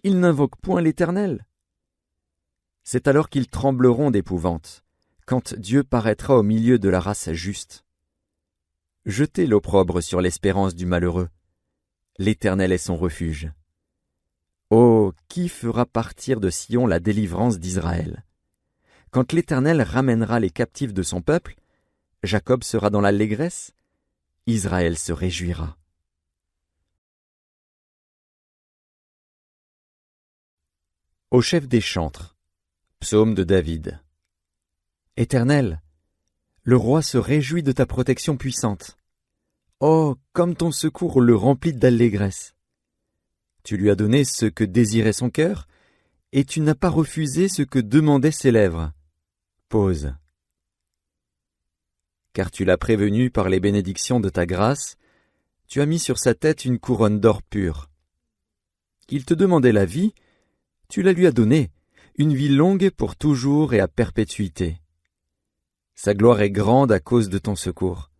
Ils n'invoquent point l'Éternel. C'est alors qu'ils trembleront d'épouvante, quand Dieu paraîtra au milieu de la race juste. Jetez l'opprobre sur l'espérance du malheureux. L'Éternel est son refuge. Oh, qui fera partir de Sion la délivrance d'Israël? Quand l'Éternel ramènera les captifs de son peuple, Jacob sera dans l'allégresse, Israël se réjouira. Au chef des chantres. Psaume de David. Éternel, le roi se réjouit de ta protection puissante. Oh, comme ton secours le remplit d'allégresse. Tu lui as donné ce que désirait son cœur, et tu n'as pas refusé ce que demandaient ses lèvres. Pause. Car tu l'as prévenu par les bénédictions de ta grâce, tu as mis sur sa tête une couronne d'or pur. Il te demandait la vie, tu la lui as donnée, une vie longue pour toujours et à perpétuité. Sa gloire est grande à cause de ton secours.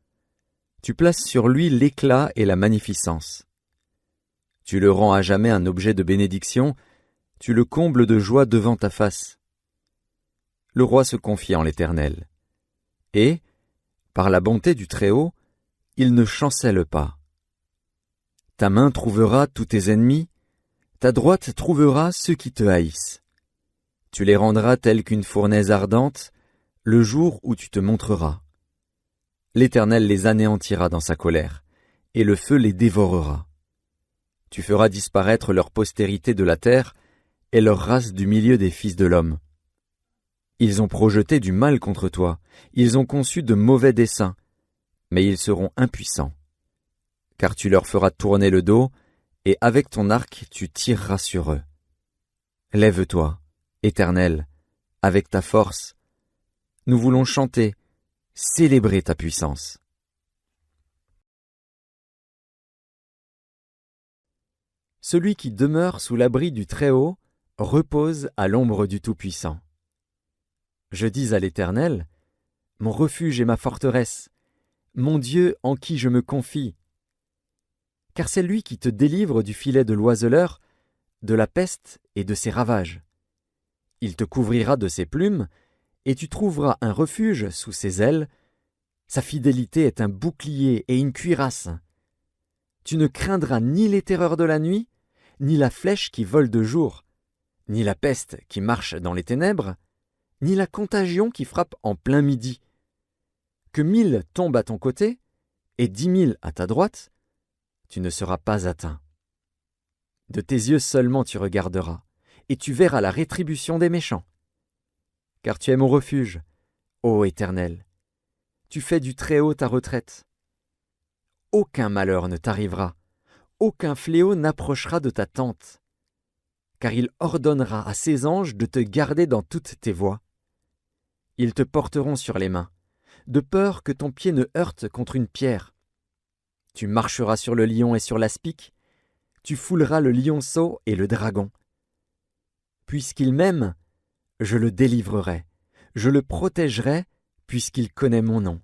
Tu places sur lui l'éclat et la magnificence. Tu le rends à jamais un objet de bénédiction, tu le combles de joie devant ta face. Le roi se confie en l'Éternel. Et, par la bonté du Très-Haut, il ne chancelle pas. Ta main trouvera tous tes ennemis, ta droite trouvera ceux qui te haïssent. Tu les rendras tels qu'une fournaise ardente, le jour où tu te montreras. L'Éternel les anéantira dans sa colère, et le feu les dévorera. Tu feras disparaître leur postérité de la terre, et leur race du milieu des fils de l'homme. Ils ont projeté du mal contre toi, ils ont conçu de mauvais desseins, mais ils seront impuissants. Car tu leur feras tourner le dos, et avec ton arc tu tireras sur eux. Lève-toi, Éternel, avec ta force. Nous voulons chanter, célébrer ta puissance. Celui qui demeure sous l'abri du Très-Haut repose à l'ombre du Tout-Puissant. Je dis à l'Éternel, mon refuge et ma forteresse, mon Dieu en qui je me confie. Car c'est lui qui te délivre du filet de l'oiseleur, de la peste et de ses ravages. Il te couvrira de ses plumes, et tu trouveras un refuge sous ses ailes. Sa fidélité est un bouclier et une cuirasse. Tu ne craindras ni les terreurs de la nuit, ni la flèche qui vole de jour, ni la peste qui marche dans les ténèbres, ni la contagion qui frappe en plein midi. Que 1000 tombent à ton côté, et 10 000 à ta droite, tu ne seras pas atteint. De tes yeux seulement tu regarderas, et tu verras la rétribution des méchants. Car tu es mon refuge, ô Éternel. Tu fais du Très-Haut ta retraite. Aucun malheur ne t'arrivera, aucun fléau n'approchera de ta tente. Car il ordonnera à ses anges de te garder dans toutes tes voies. Ils te porteront sur les mains, de peur que ton pied ne heurte contre une pierre. Tu marcheras sur le lion et sur l'aspic, tu fouleras le lionceau et le dragon. Puisqu'il m'aime, je le délivrerai, je le protégerai, puisqu'il connaît mon nom.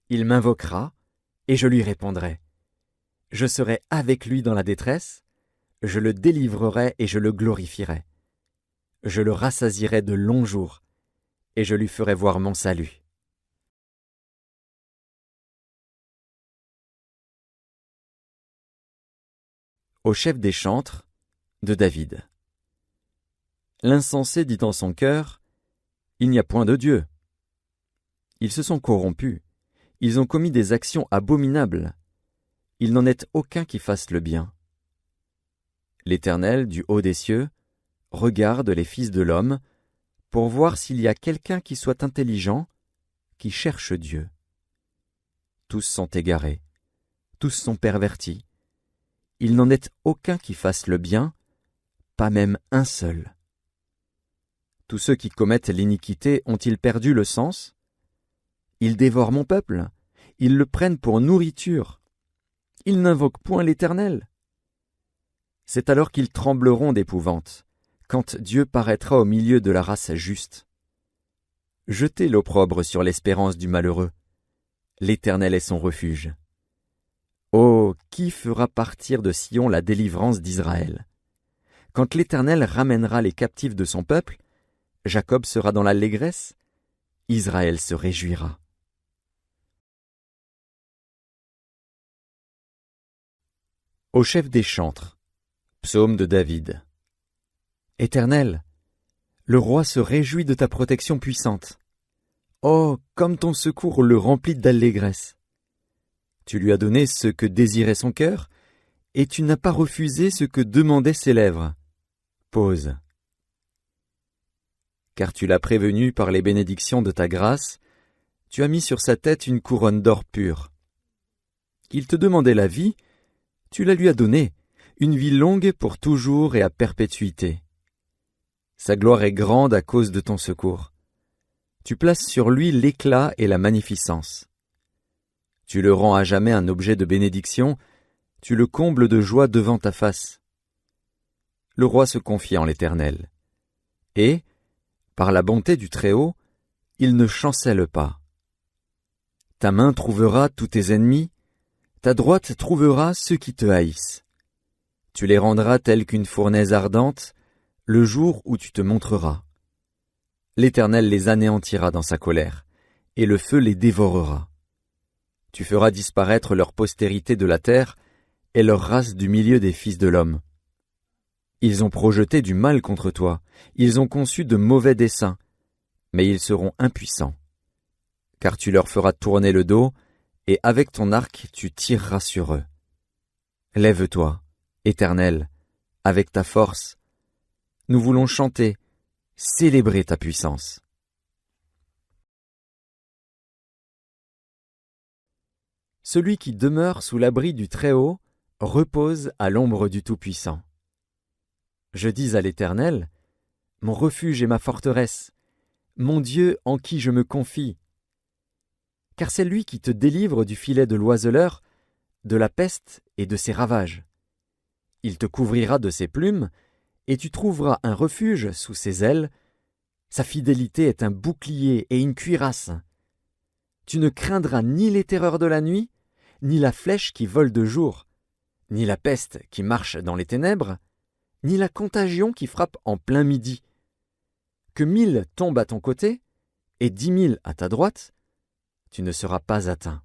Il m'invoquera, et je lui répondrai. Je serai avec lui dans la détresse, je le délivrerai et je le glorifierai. Je le rassasierai de longs jours, et je lui ferai voir mon salut. Au chef des chantres, de David. L'insensé dit en son cœur, « Il n'y a point de Dieu. » Ils se sont corrompus, ils ont commis des actions abominables. Il n'en est aucun qui fasse le bien. L'Éternel, du haut des cieux, regarde les fils de l'homme, pour voir s'il y a quelqu'un qui soit intelligent, qui cherche Dieu. Tous sont égarés, tous sont pervertis. Il n'en est aucun qui fasse le bien, pas même un seul. Tous ceux qui commettent l'iniquité ont-ils perdu le sens? Ils dévorent mon peuple, ils le prennent pour nourriture. Ils n'invoquent point l'Éternel. C'est alors qu'ils trembleront d'épouvante, quand Dieu paraîtra au milieu de la race juste. Jetez l'opprobre sur l'espérance du malheureux. L'Éternel est son refuge. Oh, qui fera partir de Sion la délivrance d'Israël? Quand l'Éternel ramènera les captifs de son peuple, Jacob sera dans l'allégresse, Israël se réjouira. Au chef des chantres, psaume de David. Éternel, le roi se réjouit de ta protection puissante. Oh, comme ton secours le remplit d'allégresse. Tu lui as donné ce que désirait son cœur, et tu n'as pas refusé ce que demandaient ses lèvres. Pause. Car tu l'as prévenu par les bénédictions de ta grâce, tu as mis sur sa tête une couronne d'or pur. Il te demandait la vie, tu la lui as donnée, une vie longue pour toujours et à perpétuité. Sa gloire est grande à cause de ton secours. Tu places sur lui l'éclat et la magnificence. Tu le rends à jamais un objet de bénédiction, tu le combles de joie devant ta face. Le roi se confie en l'Éternel. Et, par la bonté du Très-Haut, il ne chancelle pas. Ta main trouvera tous tes ennemis, ta droite trouvera ceux qui te haïssent. Tu les rendras tels qu'une fournaise ardente, le jour où tu te montreras. L'Éternel les anéantira dans sa colère, et le feu les dévorera. Tu feras disparaître leur postérité de la terre, et leur race du milieu des fils de l'homme. Ils ont projeté du mal contre toi, ils ont conçu de mauvais desseins, mais ils seront impuissants. Car tu leur feras tourner le dos, et avec ton arc tu tireras sur eux. Lève-toi, Éternel, avec ta force. Nous voulons chanter, célébrer ta puissance. Celui qui demeure sous l'abri du Très-Haut repose à l'ombre du Tout-Puissant. Je dis à l'Éternel, mon refuge et ma forteresse, mon Dieu en qui je me confie. Car c'est lui qui te délivre du filet de l'oiseleur, de la peste et de ses ravages. Il te couvrira de ses plumes, et tu trouveras un refuge sous ses ailes. Sa fidélité est un bouclier et une cuirasse. Tu ne craindras ni les terreurs de la nuit, ni la flèche qui vole de jour, ni la peste qui marche dans les ténèbres, ni la contagion qui frappe en plein midi. Que 1000 tombent à ton côté, et 10 000 à ta droite, tu ne seras pas atteint.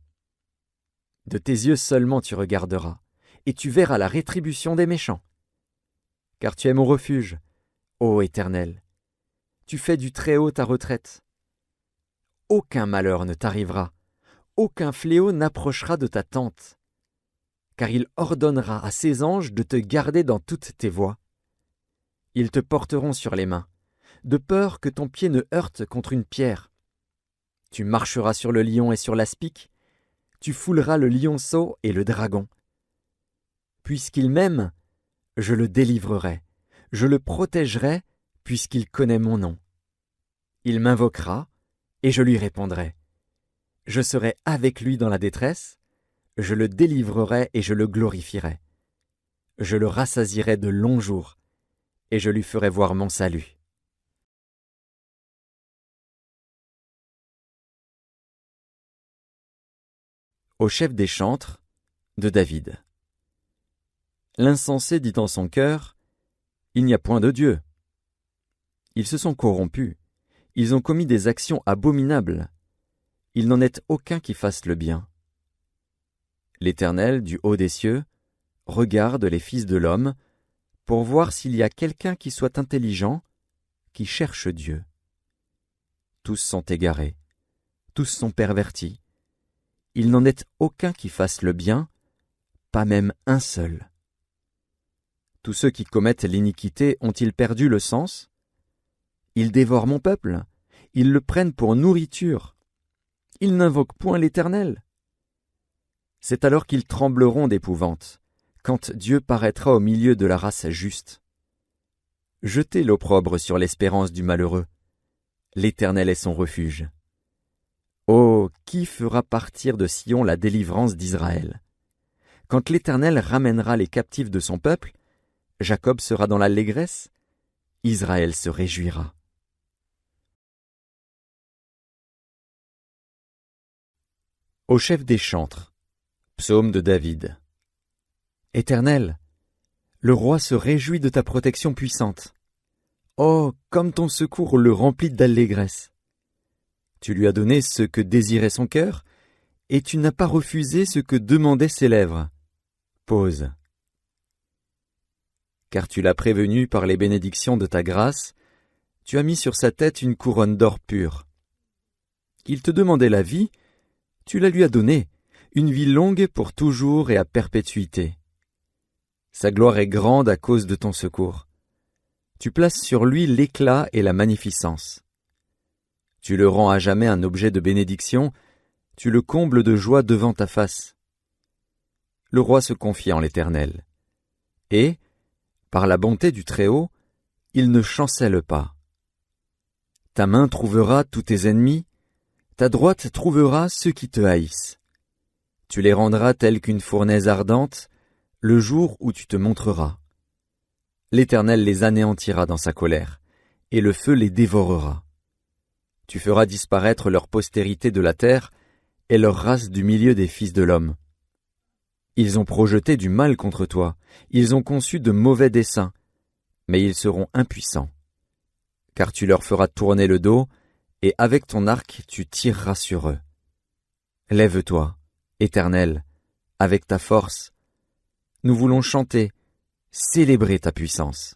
De tes yeux seulement tu regarderas, et tu verras la rétribution des méchants. Car tu es mon refuge, ô Éternel. Tu fais du Très-Haut ta retraite. Aucun malheur ne t'arrivera, aucun fléau n'approchera de ta tente. Car il ordonnera à ses anges de te garder dans toutes tes voies. Ils te porteront sur les mains, de peur que ton pied ne heurte contre une pierre. Tu marcheras sur le lion et sur l'aspic, tu fouleras le lionceau et le dragon. Puisqu'il m'aime, je le délivrerai, je le protégerai, puisqu'il connaît mon nom. Il m'invoquera, et je lui répondrai. Je serai avec lui dans la détresse, je le délivrerai et je le glorifierai. Je le rassasierai de longs jours, et je lui ferai voir mon salut. Au chef des chantres, de David. L'insensé dit en son cœur, « Il n'y a point de Dieu. » Ils se sont corrompus, ils ont commis des actions abominables. Il n'en est aucun qui fasse le bien. L'Éternel, du haut des cieux, regarde les fils de l'homme, pour voir s'il y a quelqu'un qui soit intelligent, qui cherche Dieu. Tous sont égarés, tous sont pervertis. Il n'en est aucun qui fasse le bien, pas même un seul. Tous ceux qui commettent l'iniquité ont-ils perdu le sens? Ils dévorent mon peuple, ils le prennent pour nourriture. Ils n'invoquent point l'Éternel. C'est alors qu'ils trembleront d'épouvante, quand Dieu paraîtra au milieu de la race juste. Jetez l'opprobre sur l'espérance du malheureux. L'Éternel est son refuge. Oh, qui fera partir de Sion la délivrance d'Israël? Quand l'Éternel ramènera les captifs de son peuple, Jacob sera dans l'allégresse, Israël se réjouira. Au chef des chantres, psaume de David. Éternel, le roi se réjouit de ta protection puissante. Oh, comme ton secours le remplit d'allégresse. Tu lui as donné ce que désirait son cœur, et tu n'as pas refusé ce que demandaient ses lèvres. Pause. Car tu l'as prévenu par les bénédictions de ta grâce, tu as mis sur sa tête une couronne d'or pur. Il te demandait la vie, tu la lui as donnée, une vie longue pour toujours et à perpétuité. Sa gloire est grande à cause de ton secours. Tu places sur lui l'éclat et la magnificence. Tu le rends à jamais un objet de bénédiction, tu le combles de joie devant ta face. Le roi se confie en l'Éternel. et, par la bonté du Très-Haut, il ne chancelle pas. Ta main trouvera tous tes ennemis, ta droite trouvera ceux qui te haïssent. Tu les rendras tels qu'une fournaise ardente, le jour où tu te montreras. L'Éternel les anéantira dans sa colère, et le feu les dévorera. Tu feras disparaître leur postérité de la terre, et leur race du milieu des fils de l'homme. Ils ont projeté du mal contre toi, ils ont conçu de mauvais desseins, mais ils seront impuissants. Car tu leur feras tourner le dos, et avec ton arc tu tireras sur eux. Lève-toi, Éternel, avec ta force. Nous voulons chanter, célébrer ta puissance.